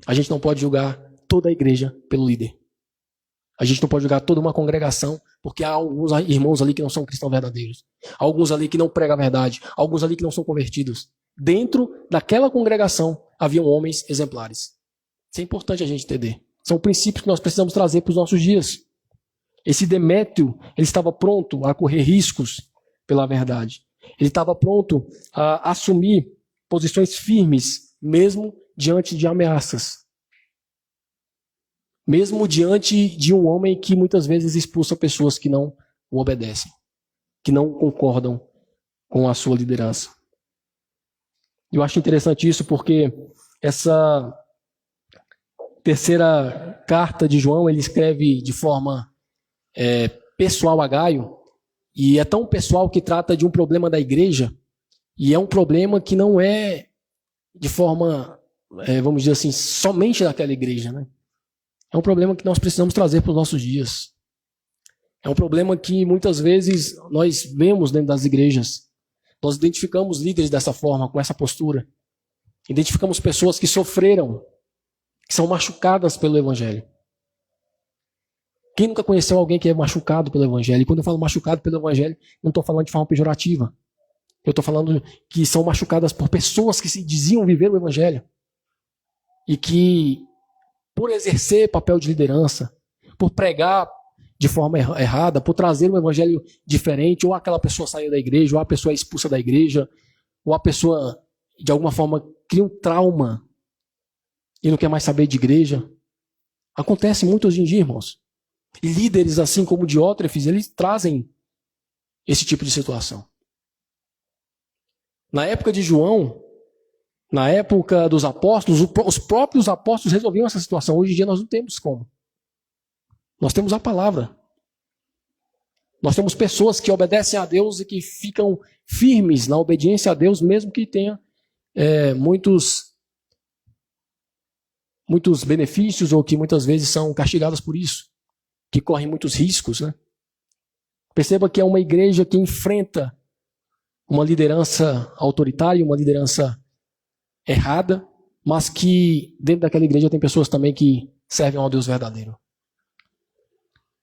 S5: A gente não pode julgar toda a igreja pelo líder. A gente não pode julgar toda uma congregação porque há alguns irmãos ali que não são cristãos verdadeiros. Há alguns ali que não pregam a verdade. Há alguns ali que não são convertidos. Dentro daquela congregação haviam homens exemplares. Isso é importante a gente entender. São princípios que nós precisamos trazer para os nossos dias. Esse Demétrio, ele estava pronto a correr riscos pela verdade. Ele estava pronto a assumir posições firmes, mesmo diante de ameaças. Mesmo diante de um homem que muitas vezes expulsa pessoas que não o obedecem, que não concordam com a sua liderança. Eu acho interessante isso porque essa terceira carta de João, ele escreve de forma pessoal a Gaio, e é tão pessoal que trata de um problema da igreja, e é um problema que não é de forma, vamos dizer assim, somente daquela igreja, né? É um problema que nós precisamos trazer para os nossos dias. É um problema que muitas vezes nós vemos dentro das igrejas. Nós identificamos líderes dessa forma, com essa postura. Identificamos pessoas que sofreram, que são machucadas pelo Evangelho. Quem nunca conheceu alguém que é machucado pelo Evangelho? E quando eu falo machucado pelo Evangelho, não estou falando de forma pejorativa. Eu estou falando que são machucadas por pessoas que se diziam viver o Evangelho. E que, por exercer papel de liderança, por pregar de forma errada, por trazer um evangelho diferente, ou aquela pessoa saiu da igreja, ou a pessoa é expulsa da igreja, ou a pessoa, de alguma forma, cria um trauma e não quer mais saber de igreja. Acontece muito hoje em dia, irmãos. E líderes, assim como Diótrefes, eles trazem esse tipo de situação. Na época de João, na época dos apóstolos, os próprios apóstolos resolviam essa situação. Hoje em dia nós não temos como. Nós temos a palavra. Nós temos pessoas que obedecem a Deus e que ficam firmes na obediência a Deus, mesmo que tenha muitos benefícios ou que muitas vezes são castigadas por isso, que correm muitos riscos, né? Perceba que é uma igreja que enfrenta uma liderança autoritária, uma liderança errada, mas que dentro daquela igreja tem pessoas também que servem ao Deus verdadeiro.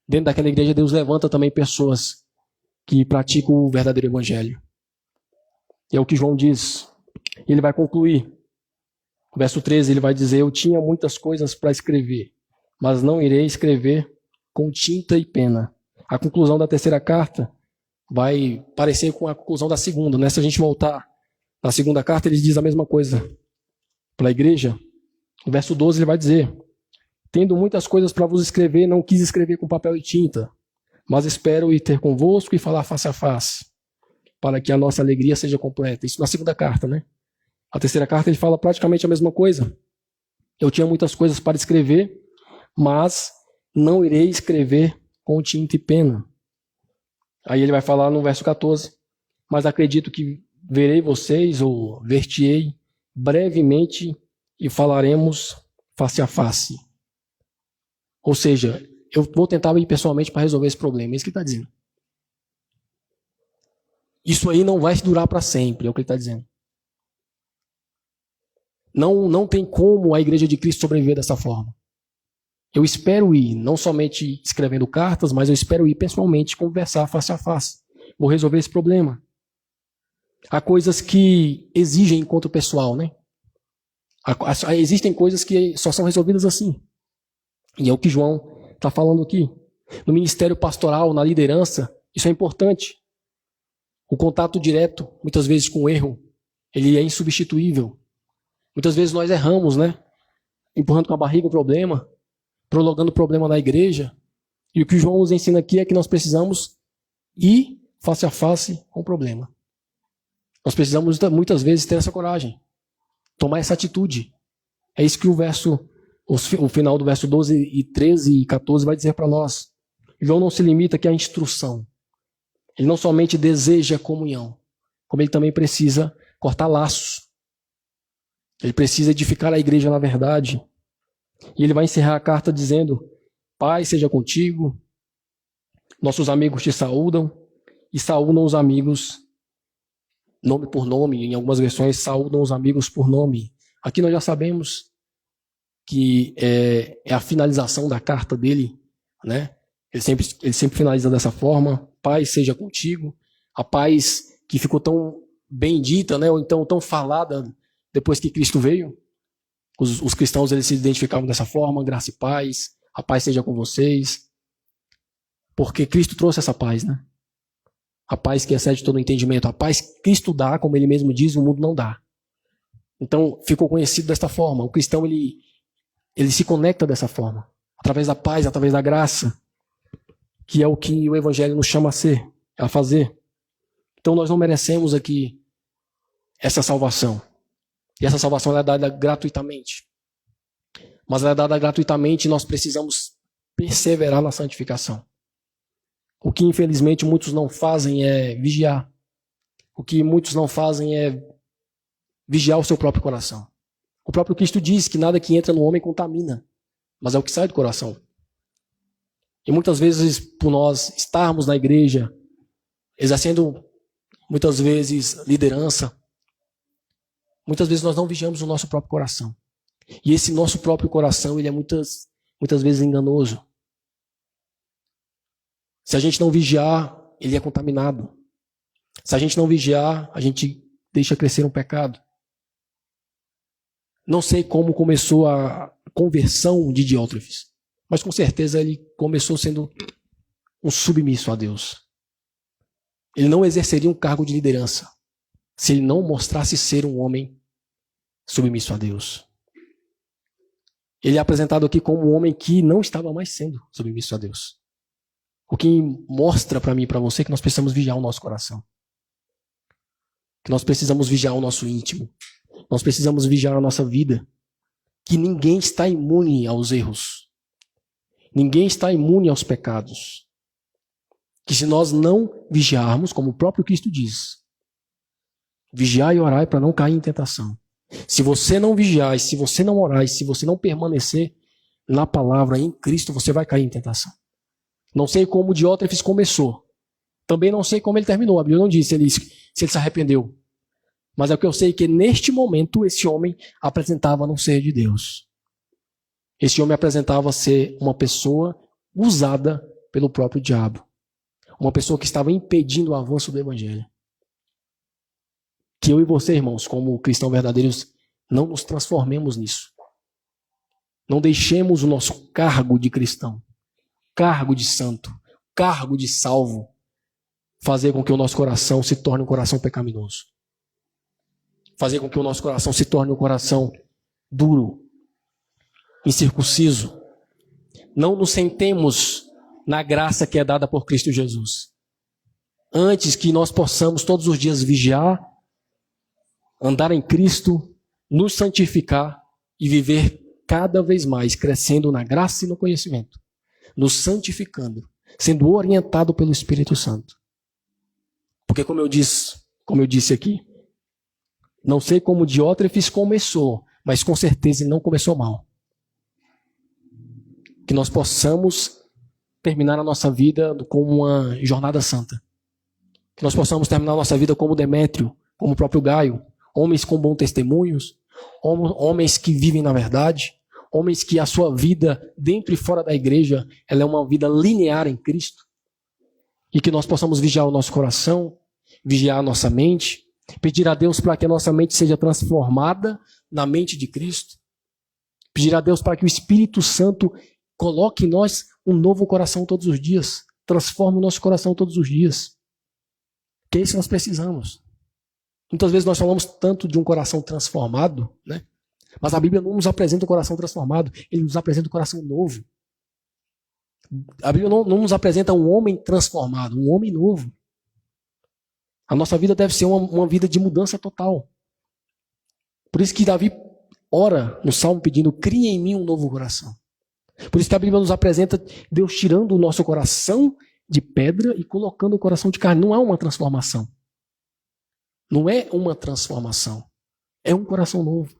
S5: Dentro daquela igreja Deus levanta também pessoas que praticam o verdadeiro evangelho. E é o que João diz. Ele vai concluir. No verso 13 ele vai dizer: eu tinha muitas coisas para escrever, mas não irei escrever com tinta e pena. A conclusão da terceira carta vai parecer com a conclusão da segunda, né? Se a gente voltar na segunda carta, ele diz a mesma coisa para a igreja. No verso 12 ele vai dizer: tendo muitas coisas para vos escrever, não quis escrever com papel e tinta, mas espero ir ter convosco e falar face a face, para que a nossa alegria seja completa. Isso na segunda carta, né? A terceira carta ele fala praticamente a mesma coisa. Eu tinha muitas coisas para escrever, mas não irei escrever com tinta e pena. Aí ele vai falar no verso 14: mas acredito que verei vocês, ou ver-te-ei brevemente, e falaremos face a face. Ou seja, eu vou tentar ir pessoalmente para resolver esse problema. É isso que ele está dizendo. Isso aí não vai durar para sempre, é o que ele está dizendo. Não tem como a igreja de Cristo sobreviver dessa forma. Eu espero ir, não somente escrevendo cartas, mas eu espero ir pessoalmente, conversar face a face. Vou resolver esse problema. Há coisas que exigem encontro pessoal, né? Existem coisas que só são resolvidas assim. E é o que João está falando aqui. No ministério pastoral, na liderança, isso é importante. O contato direto, muitas vezes com o erro, ele é insubstituível. Muitas vezes nós erramos, né? Empurrando com a barriga o problema, prolongando o problema na igreja. E o que o João nos ensina aqui é que nós precisamos ir face a face com o problema. Nós precisamos muitas vezes ter essa coragem, tomar essa atitude. É isso que o final do verso 12 e 13 e 14 vai dizer para nós. João não se limita aqui à instrução. Ele não somente deseja comunhão, como ele também precisa cortar laços. Ele precisa edificar a igreja na verdade. E ele vai encerrar a carta dizendo: Pai seja contigo, nossos amigos te saúdam, e saúdam os amigos nome por nome. Em algumas versões, saúdam os amigos por nome. Aqui nós já sabemos que é a finalização da carta dele, né? Ele sempre finaliza dessa forma: Pai seja contigo. A paz que ficou tão bendita, né? Ou então tão falada depois que Cristo veio. Os cristãos, eles se identificavam dessa forma: graça e paz, a paz seja com vocês. Porque Cristo trouxe essa paz, né? A paz que excede todo o entendimento. A paz que Cristo dá, como ele mesmo diz, o mundo não dá. Então, ficou conhecido desta forma. O cristão, ele se conecta dessa forma. Através da paz, através da graça. Que é o que o Evangelho nos chama a fazer. Então, nós não merecemos aqui essa salvação. E essa salvação ela é dada gratuitamente. Mas ela é dada gratuitamente e nós precisamos perseverar na santificação. O que infelizmente muitos não fazem é vigiar. O que muitos não fazem é vigiar o seu próprio coração. O próprio Cristo diz que nada que entra no homem contamina, mas é o que sai do coração. E muitas vezes, por nós estarmos na igreja, exercendo muitas vezes liderança, muitas vezes nós não vigiamos o nosso próprio coração. E esse nosso próprio coração, ele é muitas vezes enganoso. Se a gente não vigiar, ele é contaminado. Se a gente não vigiar, a gente deixa crescer um pecado. Não sei como começou a conversão de Diótrefes, mas com certeza ele começou sendo um submisso a Deus. Ele não exerceria um cargo de liderança se ele não mostrasse ser um homem submisso a Deus. Ele é apresentado aqui como um homem que não estava mais sendo submisso a Deus. O que mostra para mim e para você que nós precisamos vigiar o nosso coração. Que nós precisamos vigiar o nosso íntimo. Nós precisamos vigiar a nossa vida. Que ninguém está imune aos erros. Ninguém está imune aos pecados. Que se nós não vigiarmos, como o próprio Cristo diz, vigiar e orar para não cair em tentação. Se você não vigiar, e se você não orar, e se você não permanecer na palavra em Cristo, você vai cair em tentação. Não sei como Diótrefes começou. Também não sei como ele terminou. A Bíblia não diz se ele se arrependeu. Mas é o que eu sei que neste momento esse homem apresentava não ser de Deus. Esse homem apresentava ser uma pessoa usada pelo próprio diabo. Uma pessoa que estava impedindo o avanço do Evangelho. Que eu e você, irmãos, como cristãos verdadeiros, não nos transformemos nisso. Não deixemos o nosso cargo de cristão, cargo de santo, cargo de salvo, fazer com que o nosso coração se torne um coração pecaminoso. Fazer com que o nosso coração se torne um coração duro, incircunciso. Não nos sentemos na graça que é dada por Cristo Jesus. Antes que nós possamos todos os dias vigiar, andar em Cristo, nos santificar e viver cada vez mais crescendo na graça e no conhecimento. Nos santificando, sendo orientado pelo Espírito Santo. Porque como eu disse aqui, não sei como Diótrefes começou, mas com certeza ele não começou mal. Que nós possamos terminar a nossa vida como uma jornada santa. Que nós possamos terminar a nossa vida como Demétrio, como o próprio Gaio, homens com bons testemunhos, homens que vivem na verdade, Homens que a sua vida, dentro e fora da igreja, ela é uma vida linear em Cristo. E que nós possamos vigiar o nosso coração, vigiar a nossa mente, pedir a Deus para que a nossa mente seja transformada na mente de Cristo. Pedir a Deus para que o Espírito Santo coloque em nós um novo coração todos os dias. Transforme o nosso coração todos os dias. Que é isso que nós precisamos. Muitas vezes nós falamos tanto de um coração transformado, né? Mas a Bíblia não nos apresenta um coração transformado, ele nos apresenta um coração novo. A Bíblia não nos apresenta um homem transformado, um homem novo. A nossa vida deve ser uma vida de mudança total. Por isso que Davi ora no Salmo pedindo, cria em mim um novo coração. Por isso que a Bíblia nos apresenta Deus tirando o nosso coração de pedra e colocando o coração de carne. Não é uma transformação. Não é uma transformação. É um coração novo.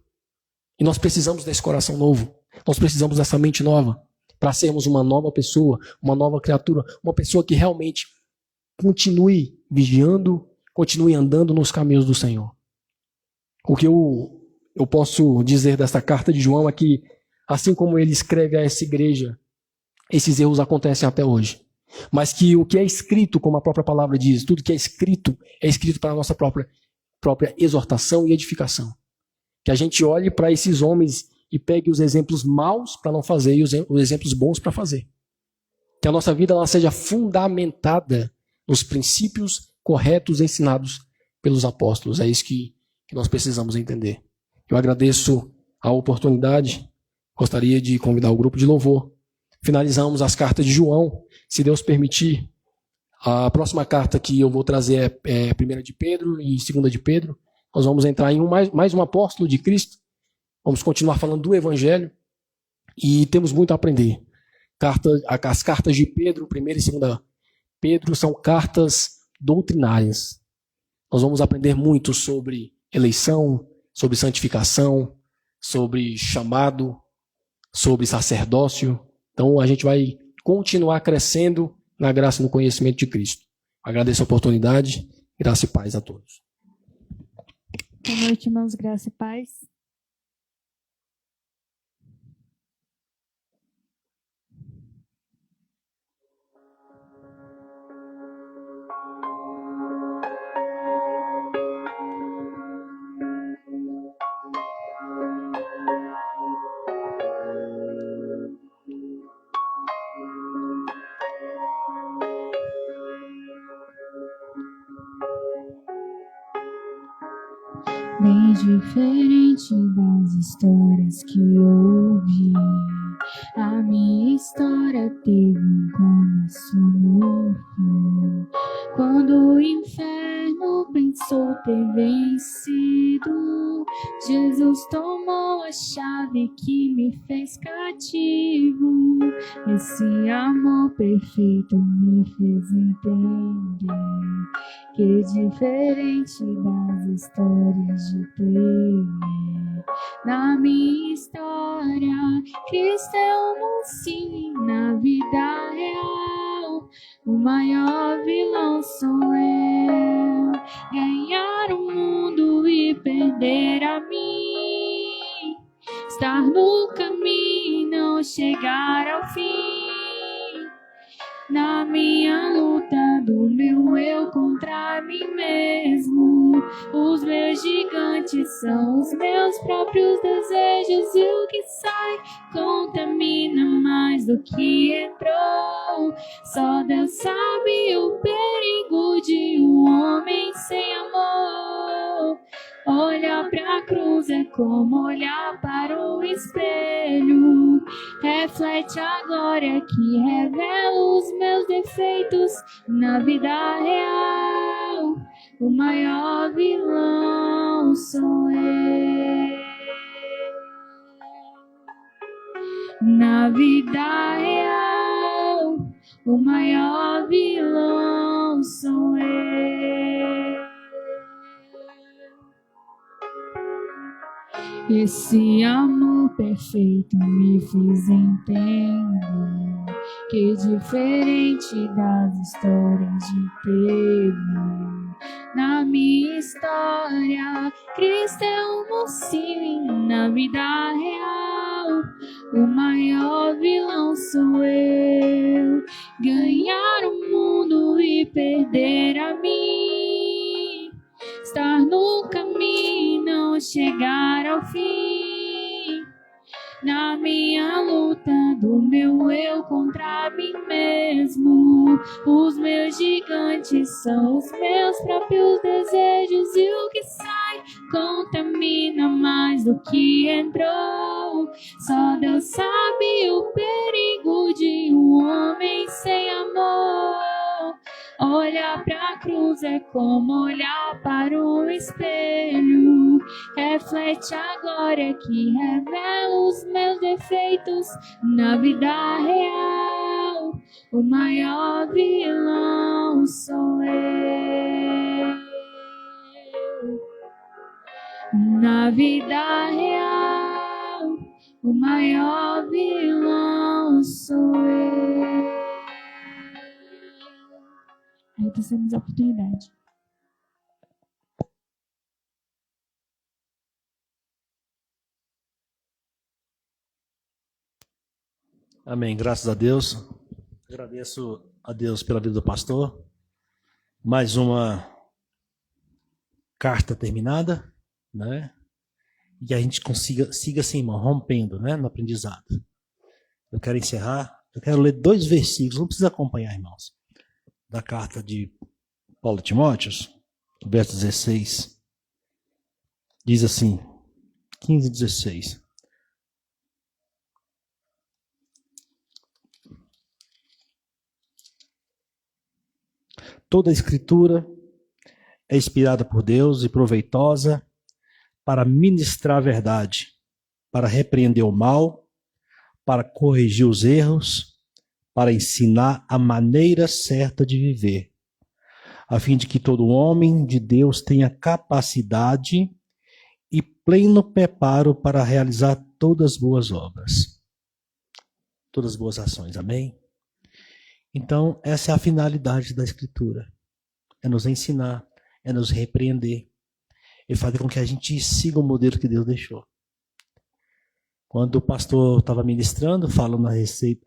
S5: E nós precisamos desse coração novo. Nós precisamos dessa mente nova para sermos uma nova pessoa, uma nova criatura, uma pessoa que realmente continue vigiando, continue andando nos caminhos do Senhor. O que eu posso dizer desta carta de João é que, assim como ele escreve a essa igreja, esses erros acontecem até hoje. Mas que o que é escrito, como a própria palavra diz, tudo que é escrito para a nossa própria exortação e edificação. Que a gente olhe para esses homens e pegue os exemplos maus para não fazer e os exemplos bons para fazer. Que a nossa vida ela seja fundamentada nos princípios corretos ensinados pelos apóstolos. É isso que nós precisamos entender. Eu agradeço a oportunidade. Gostaria de convidar o grupo de louvor. Finalizamos as cartas de João. Se Deus permitir, a próxima carta que eu vou trazer é 1 de Pedro e 2 de Pedro. Nós vamos entrar em mais um apóstolo de Cristo. Vamos continuar falando do Evangelho. E temos muito a aprender. As cartas de Pedro, 1 e 2 Pedro, são cartas doutrinárias. Nós vamos aprender muito sobre eleição, sobre santificação, sobre chamado, sobre sacerdócio. Então a gente vai continuar crescendo na graça e no conhecimento de Cristo. Agradeço a oportunidade. Graça e paz a todos.
S2: Boa noite, irmãos. Graça e paz. Bem diferente das histórias que eu ouvi, a minha história teve um começo no fim. Quando o inferno pensou ter vencido, Jesus tomou a chave que me fez cativo. Esse amor perfeito me fez entender que diferente das histórias de TV, na minha história, Cristo é o mocinho. Na vida real, o maior vilão sou eu. Ganhar o mundo e perder a mim, estar no caminho, não chegar ao fim. Na minha luta do meu eu contra mim mesmo, os meus gigantes são os meus próprios desejos, e o que sai contamina mais do que entrou. Só Deus sabe o perigo de um homem sem amor. Olhar para a cruz é como olhar para o espelho. Reflete a glória que revela os meus defeitos. Na vida real, o maior vilão sou eu. Na vida real, o maior vilão sou eu. Esse amor perfeito me fez entender que diferente das histórias de Pedro, na minha história, Cristo é o mocinho. Na vida real, perder a mim. Estar no caminho, não chegar ao fim. Na minha luta do meu eu contra mim mesmo. Os meus gigantes são os meus próprios desejos. E o que sai contamina mais do que entrou. Só Deus sabe o perigo de um homem sem amor. Olhar pra cruz é como olhar para um espelho. Reflete a glória que revela os meus defeitos. Na vida real, o maior vilão sou eu. Na vida real, o maior vilão sou eu. Aí temos a oportunidade.
S1: Amém. Graças a Deus. Agradeço a Deus pela vida do pastor. Mais uma carta terminada, né? E a gente siga assim, irmão, rompendo, né, no aprendizado. Eu quero encerrar. Eu quero ler 2 versículos. Não precisa acompanhar, irmãos. Da carta de Paulo a Timóteo, verso 16. Diz assim, 15 e 16. Toda a Escritura é inspirada por Deus e proveitosa para ministrar a verdade, para repreender o mal, para corrigir os erros, para ensinar a maneira certa de viver, a fim de que todo homem de Deus tenha capacidade e pleno preparo para realizar todas as boas obras, todas as boas ações. Amém? Então, essa é a finalidade da Escritura. É nos ensinar, é nos repreender e fazer com que a gente siga o modelo que Deus deixou. Quando o pastor estava ministrando, falando a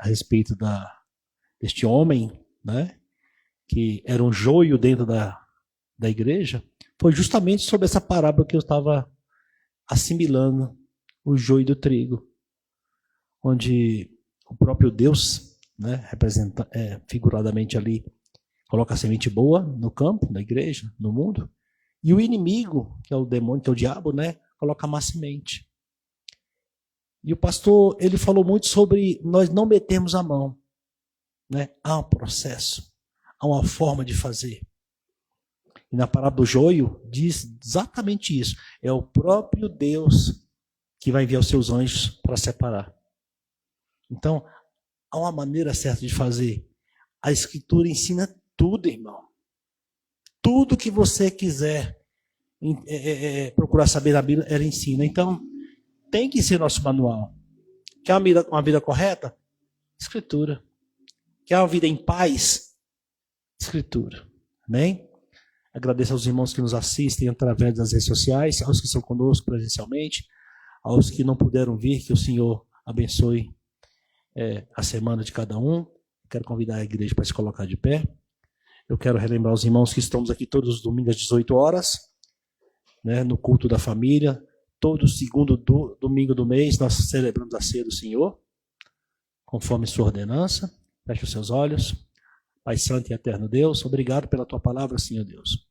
S1: respeito deste homem, né, que era um joio dentro da igreja, foi justamente sobre essa parábola que eu estava assimilando, o joio do trigo, onde o próprio Deus, né, figuradamente ali, coloca a semente boa no campo, na igreja, no mundo, e o inimigo, que é o demônio, que é o diabo, né, coloca a má semente. E o pastor, ele falou muito sobre nós não metermos a mão, né? Há um processo, há uma forma de fazer. E na parábola do joio diz exatamente isso. É o próprio Deus que vai enviar os seus anjos para separar. Então, há uma maneira certa de fazer. A Escritura ensina tudo, irmão. Tudo que você quiser procurar saber na Bíblia, ela ensina. Então, tem que ser nosso manual. Quer uma vida correta? Escritura. Quer uma vida em paz? Escritura. Amém? Agradeço aos irmãos que nos assistem através das redes sociais, aos que estão conosco presencialmente, aos que não puderam vir, que o Senhor abençoe a semana de cada um. Quero convidar a igreja para se colocar de pé. Eu quero relembrar os irmãos que estamos aqui todos os domingos às 18 horas, né, no culto da família. Todo segundo domingo do mês nós celebramos a ceia do Senhor, conforme sua ordenança. Feche os seus olhos. Pai Santo e Eterno Deus, obrigado pela tua palavra, Senhor Deus.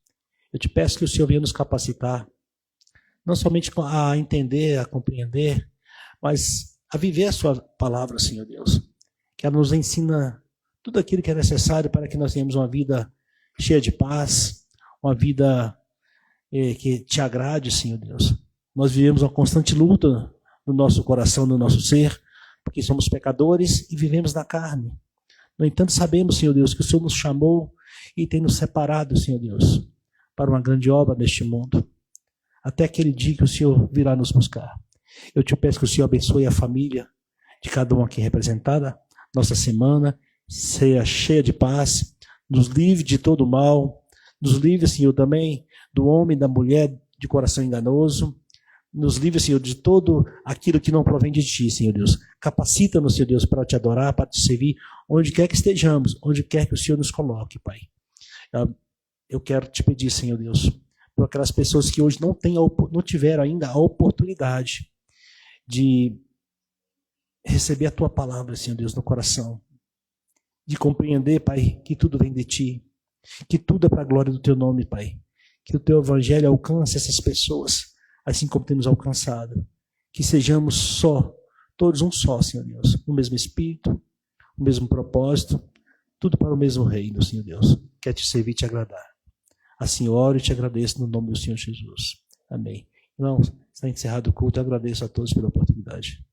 S1: Eu te peço que o Senhor venha nos capacitar, não somente a entender, a compreender, mas a viver a sua palavra, Senhor Deus. Que ela nos ensina tudo aquilo que é necessário para que nós tenhamos uma vida cheia de paz, uma vida que te agrade, Senhor Deus. Nós vivemos uma constante luta no nosso coração, no nosso ser, porque somos pecadores e vivemos na carne. No entanto, sabemos, Senhor Deus, que o Senhor nos chamou e tem nos separado, Senhor Deus, para uma grande obra neste mundo. Até aquele dia que o Senhor virá nos buscar. Eu te peço que o Senhor abençoe a família de cada um aqui representada. Nossa semana seja cheia de paz. Nos livre de todo mal. Nos livre, Senhor, também do homem e da mulher de coração enganoso. Nos livre, Senhor, de todo aquilo que não provém de Ti, Senhor Deus. Capacita-nos, Senhor Deus, para Te adorar, para Te servir, onde quer que estejamos, onde quer que o Senhor nos coloque, Pai. Eu quero te pedir, Senhor Deus, por aquelas pessoas que hoje não tiveram ainda a oportunidade de receber a tua palavra, Senhor Deus, no coração, de compreender, Pai, que tudo vem de ti, que tudo é para a glória do teu nome, Pai, que o teu evangelho alcance essas pessoas, assim como temos alcançado, que sejamos todos um só, Senhor Deus, o mesmo Espírito, o mesmo propósito, tudo para o mesmo reino, Senhor Deus, quer te servir e te agradar. Assim oro e te agradeço no nome do Senhor Jesus. Amém. Irmãos, está encerrado o culto, eu agradeço a todos pela oportunidade.